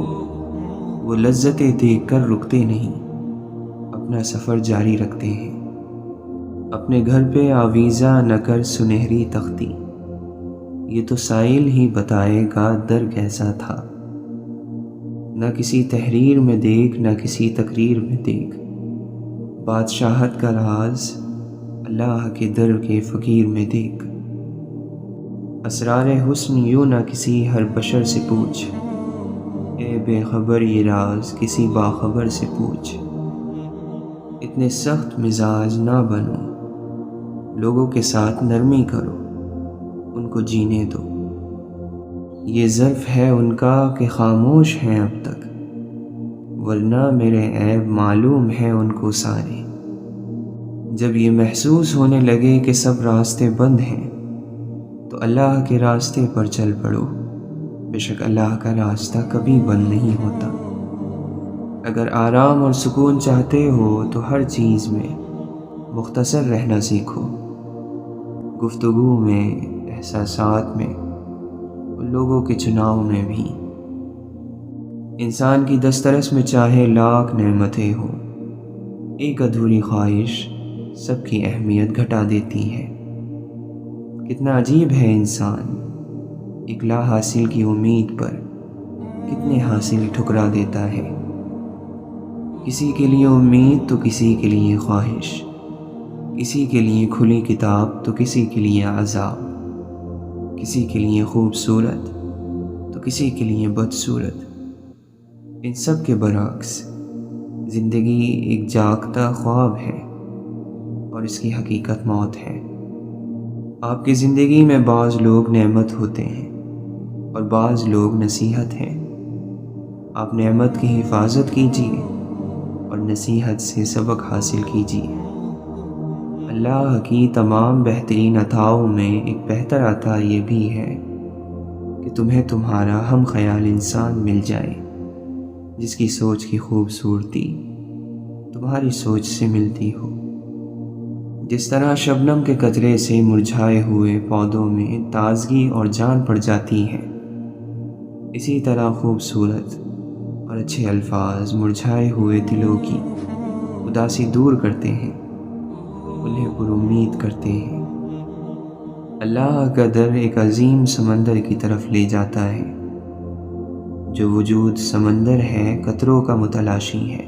وہ لذتیں دیکھ کر رکتے نہیں، اپنا سفر جاری رکھتے ہیں۔ اپنے گھر پہ آویزہ نہ کر سنہری تختی، یہ تو سائل ہی بتائے گا در کیسا تھا۔ نہ کسی تحریر میں دیکھ نہ کسی تقریر میں دیکھ، بادشاہت کا راز اللہ کے در کے فقیر میں دیکھ۔ اسرار حسن یوں نہ کسی ہر بشر سے پوچھ، اے بے خبر یہ راز کسی باخبر سے پوچھ، اتنے سخت مزاج نہ بنو، لوگوں کے ساتھ نرمی کرو، ان کو جینے دو۔ یہ ظرف ہے ان کا کہ خاموش ہیں اب تک، ورنہ میرے عیب معلوم ہے ان کو سارے۔ جب یہ محسوس ہونے لگے کہ سب راستے بند ہیں تو اللہ کے راستے پر چل پڑو، بے شک اللہ کا راستہ کبھی بند نہیں ہوتا۔ اگر آرام اور سکون چاہتے ہو تو ہر چیز میں مختصر رہنا سیکھو، گفتگو میں، احساسات میں، اور لوگوں کے چناؤ میں بھی۔ انسان کی دسترس میں چاہے لاکھ نعمتیں ہوں، ایک ادھوری خواہش سب کی اہمیت گھٹا دیتی ہے۔ کتنا عجیب ہے انسان، ایک لا حاصل کی امید پر کتنے حاصل ٹھکرا دیتا ہے۔ کسی کے لیے امید تو کسی کے لیے خواہش، کسی کے لیے کھلی کتاب تو کسی کے لیے عذاب، کسی کے لیے خوبصورت تو کسی کے لیے بدصورت۔ ان سب کے برعکس زندگی ایک جاگتا خواب ہے اور اس کی حقیقت موت ہے۔ آپ کی زندگی میں بعض لوگ نعمت ہوتے ہیں اور بعض لوگ نصیحت ہیں۔ آپ نعمت کی حفاظت کیجیے اور نصیحت سے سبق حاصل کیجیے۔ اللہ کی تمام بہترین عطاؤں میں ایک بہتر عطا یہ بھی ہے کہ تمہیں تمہارا ہم خیال انسان مل جائے، جس کی سوچ کی خوبصورتی تمہاری سوچ سے ملتی ہو۔ جس طرح شبنم کے قطرے سے مرجھائے ہوئے پودوں میں تازگی اور جان پڑ جاتی ہے، اسی طرح خوبصورت اور اچھے الفاظ مرجھائے ہوئے دلوں کی اداسی دور کرتے ہیں، انہیں پر امید کرتے ہیں۔ اللہ کا در ایک عظیم سمندر کی طرف لے جاتا ہے۔ جو وجود سمندر ہے قطروں کا متلاشی ہے۔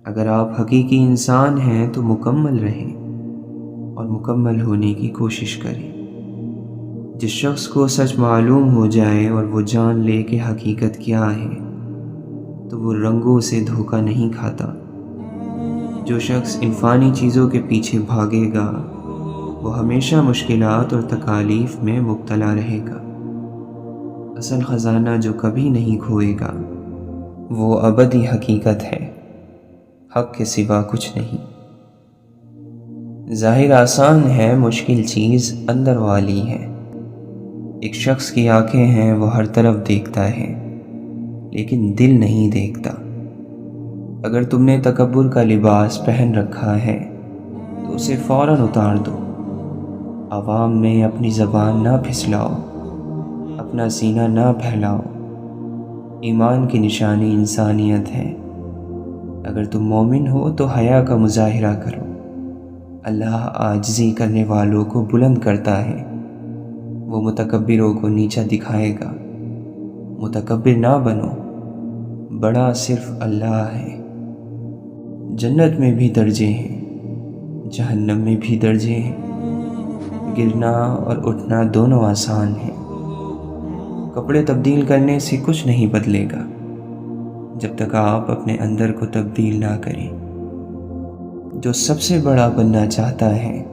اگر آپ حقیقی انسان ہیں تو مکمل رہیں اور مکمل ہونے کی کوشش کریں۔ جس شخص کو سچ معلوم ہو جائے اور وہ جان لے کہ حقیقت کیا ہے تو وہ رنگوں سے دھوکہ نہیں کھاتا۔ جو شخص ان فانی چیزوں کے پیچھے بھاگے گا وہ ہمیشہ مشکلات اور تکالیف میں مبتلا رہے گا۔ اصل خزانہ جو کبھی نہیں کھوئے گا وہ ابدی حقیقت ہے، حق کے سوا کچھ نہیں۔ ظاہر آسان ہے، مشکل چیز اندر والی ہے۔ ایک شخص کی آنکھیں ہیں، وہ ہر طرف دیکھتا ہے لیکن دل نہیں دیکھتا۔ اگر تم نے تکبر کا لباس پہن رکھا ہے تو اسے فوراً اتار دو۔ عوام میں اپنی زبان نہ پھسلاؤ، اپنا سینہ نہ پھیلاؤ۔ ایمان کی نشانی انسانیت ہے۔ اگر تم مومن ہو تو حیا کا مظاہرہ کرو۔ اللہ عاجزی کرنے والوں کو بلند کرتا ہے، وہ متکبروں کو نیچا دکھائے گا۔ متکبر نہ بنو، بڑا صرف اللہ ہے۔ جنت میں بھی درجے ہیں، جہنم میں بھی درجے ہیں۔ گرنا اور اٹھنا دونوں آسان ہیں۔ کپڑے تبدیل کرنے سے کچھ نہیں بدلے گا جب تک آپ اپنے اندر کو تبدیل نہ کریں۔ جو سب سے بڑا بننا چاہتا ہے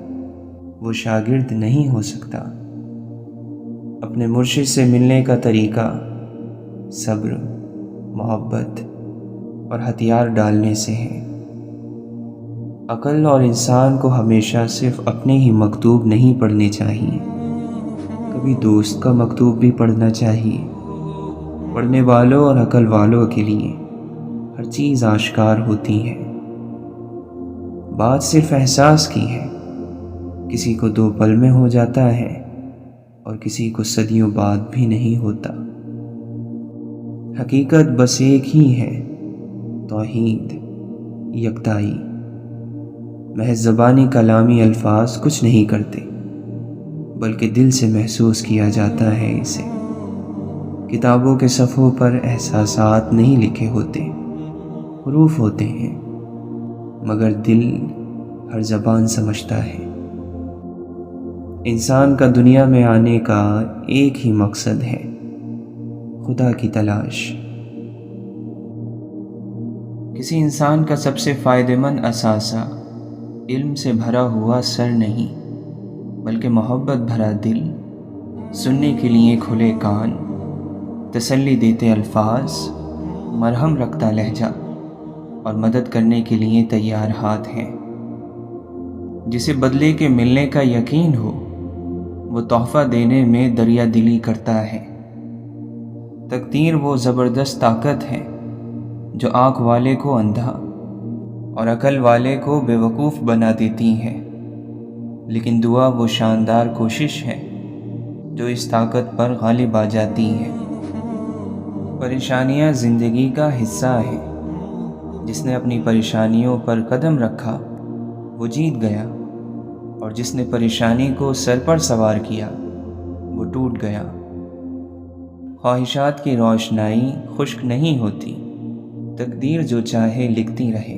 وہ شاگرد نہیں ہو سکتا۔ اپنے مرشد سے ملنے کا طریقہ صبر، محبت اور ہتھیار ڈالنے سے ہے۔ عقل اور انسان کو ہمیشہ صرف اپنے ہی مکتوب نہیں پڑھنے چاہیے، کبھی دوست کا مکتوب بھی پڑھنا چاہیے۔ پڑھنے والوں اور عقل والوں کے لیے ہر چیز آشکار ہوتی ہے۔ بات صرف احساس کی ہے، کسی کو 2 پل میں ہو جاتا ہے اور کسی کو صدیوں بعد بھی نہیں ہوتا۔ حقیقت بس ایک ہی ہے، توحید، یکتائی۔ محض زبانی کلامی الفاظ کچھ نہیں کرتے بلکہ دل سے محسوس کیا جاتا ہے اسے۔ کتابوں کے صفحوں پر احساسات نہیں لکھے ہوتے، حروف ہوتے ہیں، مگر دل ہر زبان سمجھتا ہے۔ انسان کا دنیا میں آنے کا ایک ہی مقصد ہے، خدا کی تلاش۔ کسی انسان کا سب سے فائدہ مند اثاثہ علم سے بھرا ہوا سر نہیں، بلکہ محبت بھرا دل، سننے کے لیے کھلے کان، تسلی دیتے الفاظ، مرہم رکھتا لہجہ اور مدد کرنے کے لیے تیار ہاتھ ہیں۔ جسے بدلے کے ملنے کا یقین ہو، وہ تحفہ دینے میں دریا دلی کرتا ہے۔ تقدیر وہ زبردست طاقت ہے جو آنکھ والے کو اندھا اور عقل والے کو بے وقوف بنا دیتی ہے، لیکن دعا وہ شاندار کوشش ہے جو اس طاقت پر غالب آ جاتی ہے۔ پریشانیاں زندگی کا حصہ ہیں، جس نے اپنی پریشانیوں پر قدم رکھا وہ جیت گیا، اور جس نے پریشانی کو سر پر سوار کیا وہ ٹوٹ گیا۔ خواہشات کی روشنائی خشک نہیں ہوتی، تقدیر جو چاہے لکھتی رہے۔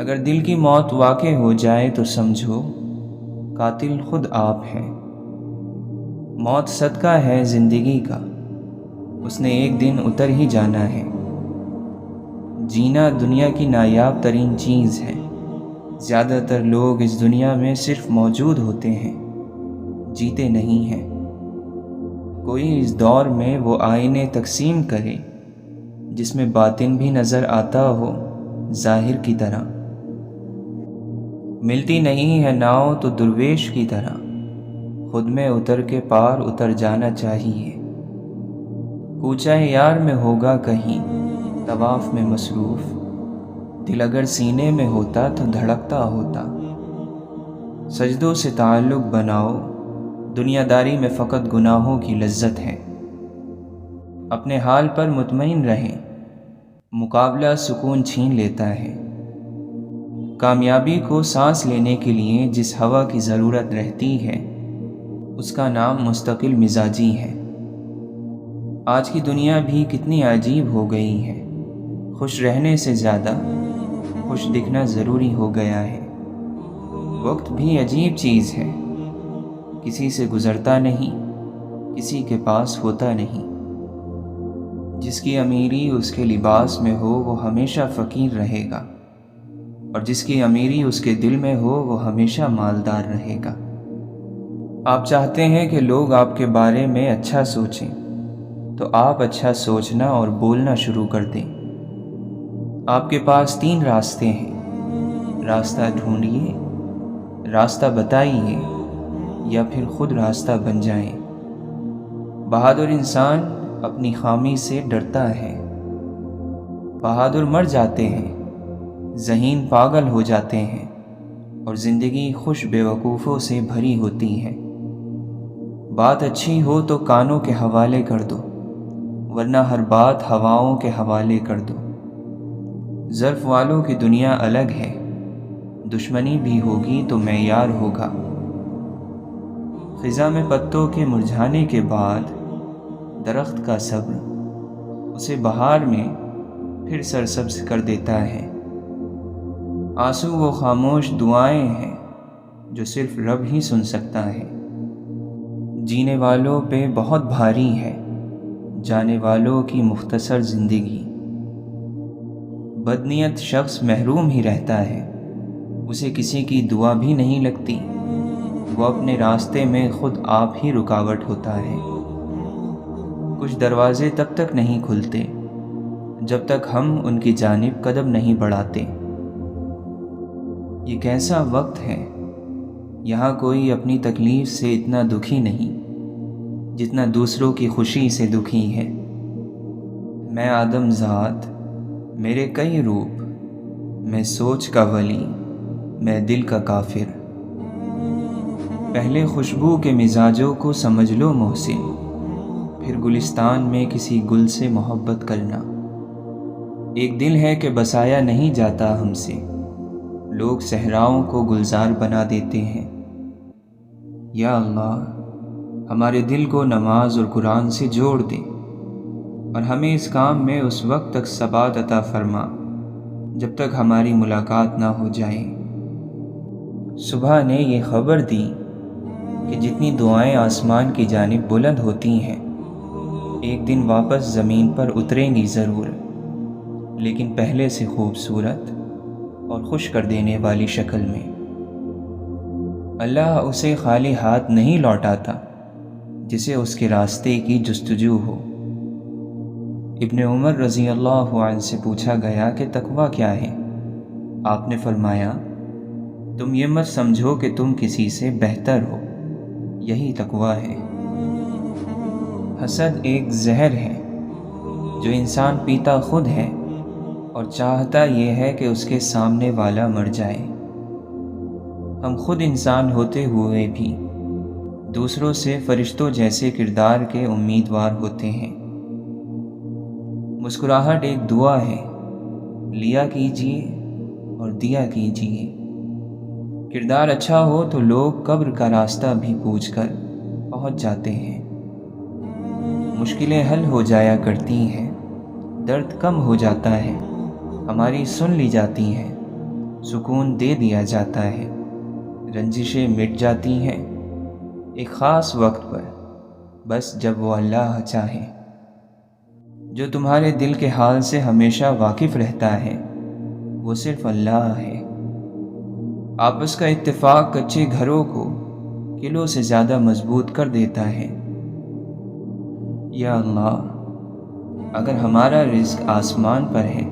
اگر دل کی موت واقع ہو جائے تو سمجھو قاتل خود آپ ہے۔ موت صدقہ ہے زندگی کا، اس نے ایک دن اتر ہی جانا ہے۔ جینا دنیا کی نایاب ترین چیز ہے۔ زیادہ تر لوگ اس دنیا میں صرف موجود ہوتے ہیں، جیتے نہیں ہیں۔ کوئی اس دور میں وہ آئینے تقسیم کرے جس میں باطن بھی نظر آتا ہو ظاہر کی طرح۔ ملتی نہیں ہے ناؤ تو درویش کی طرح، خود میں اتر کے پار اتر جانا چاہیے۔ کوچہ یار میں ہوگا کہیں طواف میں مصروف، دل اگر سینے میں ہوتا تو دھڑکتا ہوتا۔ سجدوں سے تعلق بناؤ، دنیا داری میں فقط گناہوں کی لذت ہے۔ اپنے حال پر مطمئن رہیں، مقابلہ سکون چھین لیتا ہے۔ کامیابی کو سانس لینے کے لیے جس ہوا کی ضرورت رہتی ہے اس کا نام مستقل مزاجی ہے۔ آج کی دنیا بھی کتنی عجیب ہو گئی ہے، خوش رہنے سے زیادہ خوش دکھنا ضروری ہو گیا ہے۔ وقت بھی عجیب چیز ہے، کسی سے گزرتا نہیں، کسی کے پاس ہوتا نہیں۔ جس کی امیری اس کے لباس میں ہو وہ ہمیشہ فقیر رہے گا، اور جس کی امیری اس کے دل میں ہو وہ ہمیشہ مالدار رہے گا۔ آپ چاہتے ہیں کہ لوگ آپ کے بارے میں اچھا سوچیں، تو آپ اچھا سوچنا اور بولنا شروع کر دیں۔ آپ کے پاس 3 راستے ہیں، راستہ ڈھونڈیے، راستہ بتائیے، یا پھر خود راستہ بن جائیں۔ بہادر انسان اپنی خامی سے ڈرتا ہے۔ بہادر مر جاتے ہیں، ذہین پاگل ہو جاتے ہیں، اور زندگی خوش بے وقوفوں سے بھری ہوتی ہے۔ بات اچھی ہو تو کانوں کے حوالے کر دو، ورنہ ہر بات ہواؤں کے حوالے کر دو۔ ظرف والوں کی دنیا الگ ہے، دشمنی بھی ہوگی تو معیار ہوگا۔ خزاں میں پتوں کے مرجھانے کے بعد درخت کا صبر اسے بہار میں پھر سرسبز کر دیتا ہے۔ آنسو وہ خاموش دعائیں ہیں جو صرف رب ہی سن سکتا ہے۔ جینے والوں پہ بہت بھاری ہے، جانے والوں کی مختصر زندگی۔ بدنیت شخص محروم ہی رہتا ہے، اسے کسی کی دعا بھی نہیں لگتی، وہ اپنے راستے میں خود آپ ہی رکاوٹ ہوتا ہے۔ کچھ دروازے تب تک نہیں کھلتے جب تک ہم ان کی جانب قدم نہیں بڑھاتے۔ یہ کیسا وقت ہے، یہاں کوئی اپنی تکلیف سے اتنا دکھی نہیں جتنا دوسروں کی خوشی سے دکھی ہے۔ میں آدم ذات، میرے کئی روپ، میں سوچ کا ولی، میں دل کا کافر۔ پہلے خوشبو کے مزاجوں کو سمجھ لو محسن، پھر گلستان میں کسی گل سے محبت کرنا۔ ایک دل ہے کہ بسایا نہیں جاتا ہم سے، لوگ صحراؤں کو گلزار بنا دیتے ہیں۔ یا اللہ، ہمارے دل کو نماز اور قرآن سے جوڑ دے، اور ہمیں اس کام میں اس وقت تک ثبات عطا فرما جب تک ہماری ملاقات نہ ہو جائے۔ صبح نے یہ خبر دی کہ جتنی دعائیں آسمان کی جانب بلند ہوتی ہیں، ایک دن واپس زمین پر اتریں گی ضرور۔ لیکن پہلے سے خوبصورت اور خوش کر دینے والی شکل میں۔ اللہ اسے خالی ہاتھ نہیں لوٹاتا جسے اس کے راستے کی جستجو ہو۔ ابن عمر رضی اللہ عنہ سے پوچھا گیا کہ تقویٰ کیا ہے؟ آپ نے فرمایا، تم یہ مت سمجھو کہ تم کسی سے بہتر ہو، یہی تقویٰ ہے۔ حسد ایک زہر ہے جو انسان پیتا خود ہے اور چاہتا یہ ہے کہ اس کے سامنے والا مر جائے۔ ہم خود انسان ہوتے ہوئے بھی دوسروں سے فرشتوں جیسے کردار کے امیدوار ہوتے ہیں۔ مسکراہٹ ایک دعا ہے، لیا کیجیے اور دیا کیجیے۔ کردار اچھا ہو تو لوگ قبر کا راستہ بھی پوچھ کر پہنچ جاتے ہیں۔ مشکلیں حل ہو جایا کرتی ہیں، درد کم ہو جاتا ہے، ہماری سن لی جاتی ہیں، سکون دے دیا جاتا ہے، رنجشیں مٹ جاتی ہیں ایک خاص وقت پر، بس جب وہ اللہ چاہے۔ جو تمہارے دل کے حال سے ہمیشہ واقف رہتا ہے وہ صرف اللہ ہے۔ آپس کا اتفاق کچے گھروں کو قلعوں سے زیادہ مضبوط کر دیتا ہے۔ یا اللہ، اگر ہمارا رزق آسمان پر ہے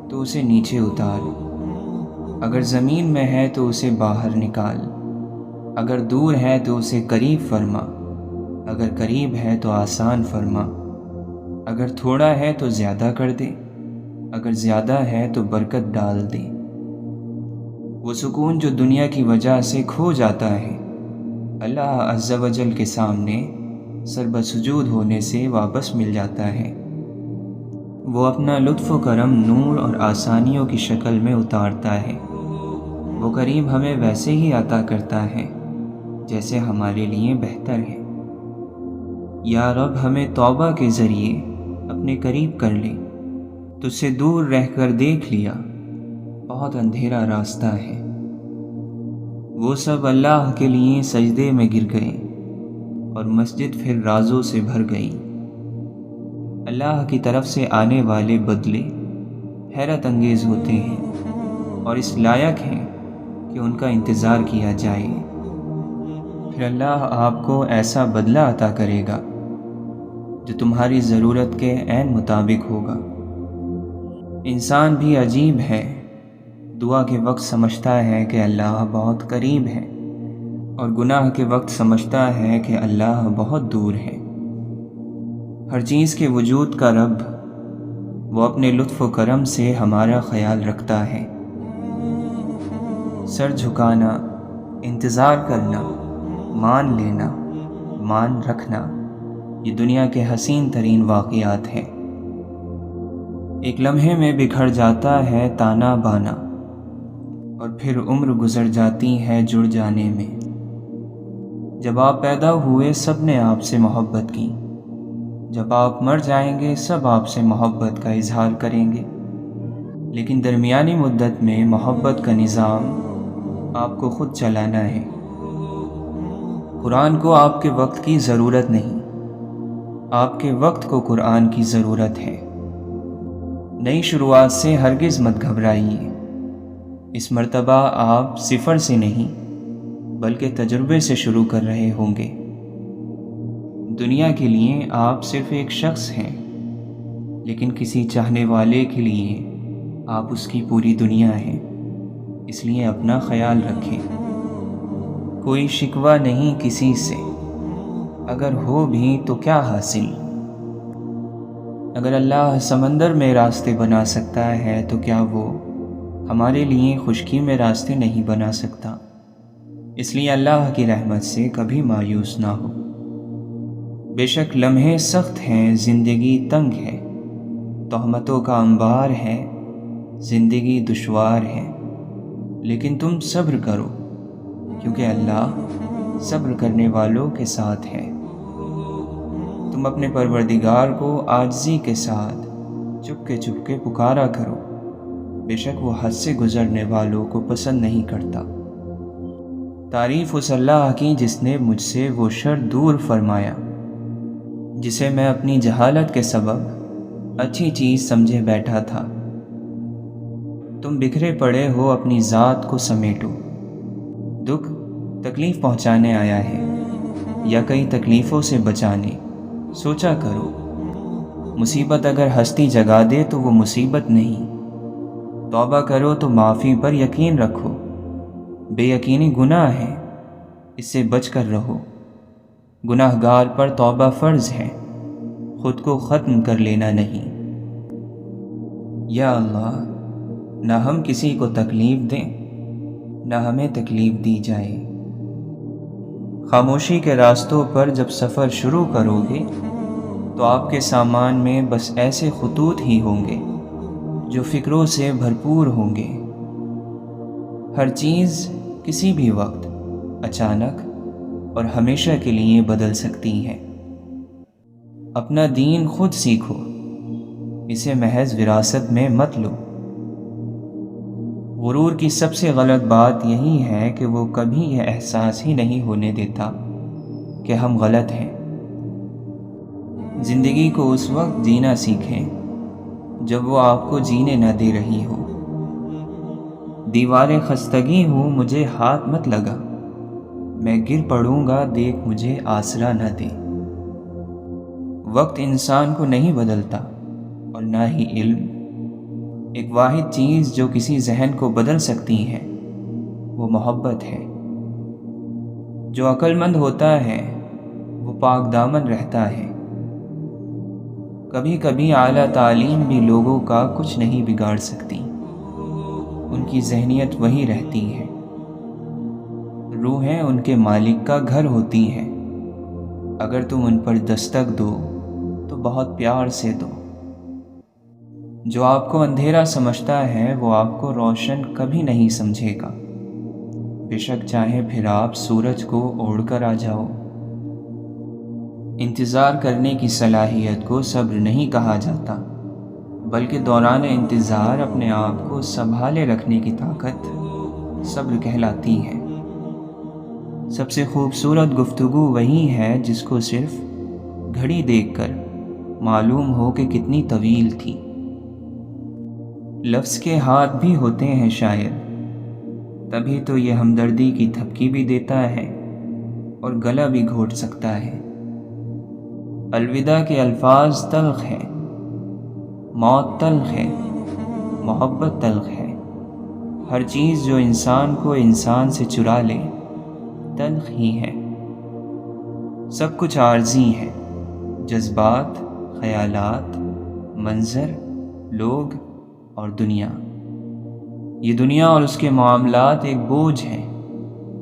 تو اسے نیچے اتار، اگر زمین میں ہے تو اسے باہر نکال، اگر دور ہے تو اسے قریب فرما، اگر قریب ہے تو آسان فرما، اگر تھوڑا ہے تو زیادہ کر دے، اگر زیادہ ہے تو برکت ڈال دے۔ وہ سکون جو دنیا کی وجہ سے کھو جاتا ہے، اللہ عز و جل کے سامنے سر بسجود ہونے سے واپس مل جاتا ہے۔ وہ اپنا لطف و کرم نور اور آسانیوں کی شکل میں اتارتا ہے۔ وہ کریم ہمیں ویسے ہی عطا کرتا ہے جیسے ہمارے لیے بہتر ہے۔ یا رب، ہمیں توبہ کے ذریعے اپنے قریب کر لے، تجھ سے دور رہ کر دیکھ لیا بہت اندھیرا راستہ ہے۔ وہ سب اللہ کے لیے سجدے میں گر گئے اور مسجد پھر رازوں سے بھر گئی۔ اللہ کی طرف سے آنے والے بدلے حیرت انگیز ہوتے ہیں اور اس لائق ہیں کہ ان کا انتظار کیا جائے۔ پھر اللہ آپ کو ایسا بدلہ عطا کرے گا جو تمہاری ضرورت کے عین مطابق ہوگا۔ انسان بھی عجیب ہے، دعا کے وقت سمجھتا ہے کہ اللہ بہت قریب ہے اور گناہ کے وقت سمجھتا ہے کہ اللہ بہت دور ہے۔ ہر چیز کے وجود کا رب وہ اپنے لطف و کرم سے ہمارا خیال رکھتا ہے۔ سر جھکانا، انتظار کرنا، مان لینا، مان رکھنا، یہ دنیا کے حسین ترین واقعات ہیں۔ ایک لمحے میں بکھر جاتا ہے تانا بانا اور پھر عمر گزر جاتی ہے جڑ جانے میں۔ جب آپ پیدا ہوئے سب نے آپ سے محبت کی، جب آپ مر جائیں گے سب آپ سے محبت کا اظہار کریں گے، لیکن درمیانی مدت میں محبت کا نظام آپ کو خود چلانا ہے۔ قرآن کو آپ کے وقت کی ضرورت نہیں، آپ کے وقت کو قرآن کی ضرورت ہے۔ نئی شروعات سے ہرگز مت گھبرائیے، اس مرتبہ آپ صفر سے نہیں بلکہ تجربے سے شروع کر رہے ہوں گے۔ دنیا کے لیے آپ صرف ایک شخص ہیں، لیکن کسی چاہنے والے کے لیے آپ اس کی پوری دنیا ہیں، اس لیے اپنا خیال رکھیں۔ کوئی شکوہ نہیں کسی سے، اگر ہو بھی تو کیا حاصل؟ اگر اللہ سمندر میں راستے بنا سکتا ہے تو کیا وہ ہمارے لیے خشکی میں راستے نہیں بنا سکتا؟ اس لیے اللہ کی رحمت سے کبھی مایوس نہ ہو۔ بے شک لمحے سخت ہیں، زندگی تنگ ہے، تہمتوں کا انبار ہے، زندگی دشوار ہے، لیکن تم صبر کرو کیونکہ اللہ صبر کرنے والوں کے ساتھ ہے۔ تم اپنے پروردگار کو عاجزی کے ساتھ چپ کے پکارا کرو، بے شک وہ حد سے گزرنے والوں کو پسند نہیں کرتا۔ تعریف اس اللہ کی جس نے مجھ سے وہ شر دور فرمایا جسے میں اپنی جہالت کے سبب اچھی چیز سمجھے بیٹھا تھا۔ تم بکھرے پڑے ہو اپنی ذات کو سمیٹو۔ دکھ تکلیف پہنچانے آیا ہے یا کئی تکلیفوں سے بچانے؟ سوچا کرو۔ مصیبت اگر ہستی جگا دے تو وہ مصیبت نہیں۔ توبہ کرو تو معافی پر یقین رکھو۔ بے یقینی گناہ ہے، اس سے بچ کر رہو۔ گناہ گار پر توبہ فرض ہے، خود کو ختم کر لینا نہیں۔ یا اللہ، نہ ہم کسی کو تکلیف دیں، نہ ہمیں تکلیف دی جائے۔ خاموشی کے راستوں پر جب سفر شروع کرو گے تو آپ کے سامان میں بس ایسے خطوط ہی ہوں گے جو فکروں سے بھرپور ہوں گے۔ ہر چیز کسی بھی وقت اچانک اور ہمیشہ کے لیے بدل سکتی ہے۔ اپنا دین خود سیکھو، اسے محض وراثت میں مت لو۔ غرور کی سب سے غلط بات یہی ہے کہ وہ کبھی یہ احساس ہی نہیں ہونے دیتا کہ ہم غلط ہیں۔ زندگی کو اس وقت جینا سیکھیں جب وہ آپ کو جینے نہ دے رہی ہو۔ دیواریں خستگی ہوں مجھے ہاتھ مت لگا، میں گر پڑوں گا دیکھ مجھے آسرا نہ دے۔ وقت انسان کو نہیں بدلتا اور نہ ہی علم۔ ایک واحد چیز جو کسی ذہن کو بدل سکتی ہے وہ محبت ہے۔ جو عقل مند ہوتا ہے وہ پاک دامن رہتا ہے۔ کبھی کبھی اعلیٰ تعلیم بھی لوگوں کا کچھ نہیں بگاڑ سکتی، ان کی ذہنیت وہی رہتی ہے۔ روحیں ان کے مالک کا گھر ہوتی ہیں، اگر تم ان پر دستک دو تو بہت پیار سے دو۔ جو آپ کو اندھیرا سمجھتا ہے وہ آپ کو روشن کبھی نہیں سمجھے گا، بے شک چاہے پھر آپ سورج کو اوڑھ کر آ جاؤ۔ انتظار کرنے کی صلاحیت کو صبر نہیں کہا جاتا، بلکہ دوران انتظار اپنے آپ کو سنبھالے رکھنے کی طاقت صبر کہلاتی ہے۔ سب سے خوبصورت گفتگو وہی ہے جس کو صرف گھڑی دیکھ کر معلوم ہو کہ کتنی طویل تھی۔ لفظ کے ہاتھ بھی ہوتے ہیں شاید، تبھی تو یہ ہمدردی کی تھپکی بھی دیتا ہے اور گلا بھی گھونٹ سکتا ہے۔ الوداع کے الفاظ تلخ ہیں، موت تلخ ہے، محبت تلخ ہے۔ ہر چیز جو انسان کو انسان سے چرا لے تلخ ہی ہے۔ سب کچھ عارضی ہے، جذبات، خیالات، منظر، لوگ اور دنیا۔ یہ دنیا اور اس کے معاملات ایک بوجھ ہیں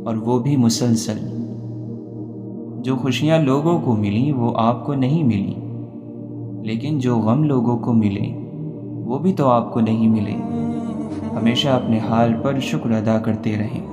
اور وہ بھی مسلسل۔ جو خوشیاں لوگوں کو ملی وہ آپ کو نہیں ملی، لیکن جو غم لوگوں کو ملے وہ بھی تو آپ کو نہیں ملے۔ ہمیشہ اپنے حال پر شکر ادا کرتے رہیں۔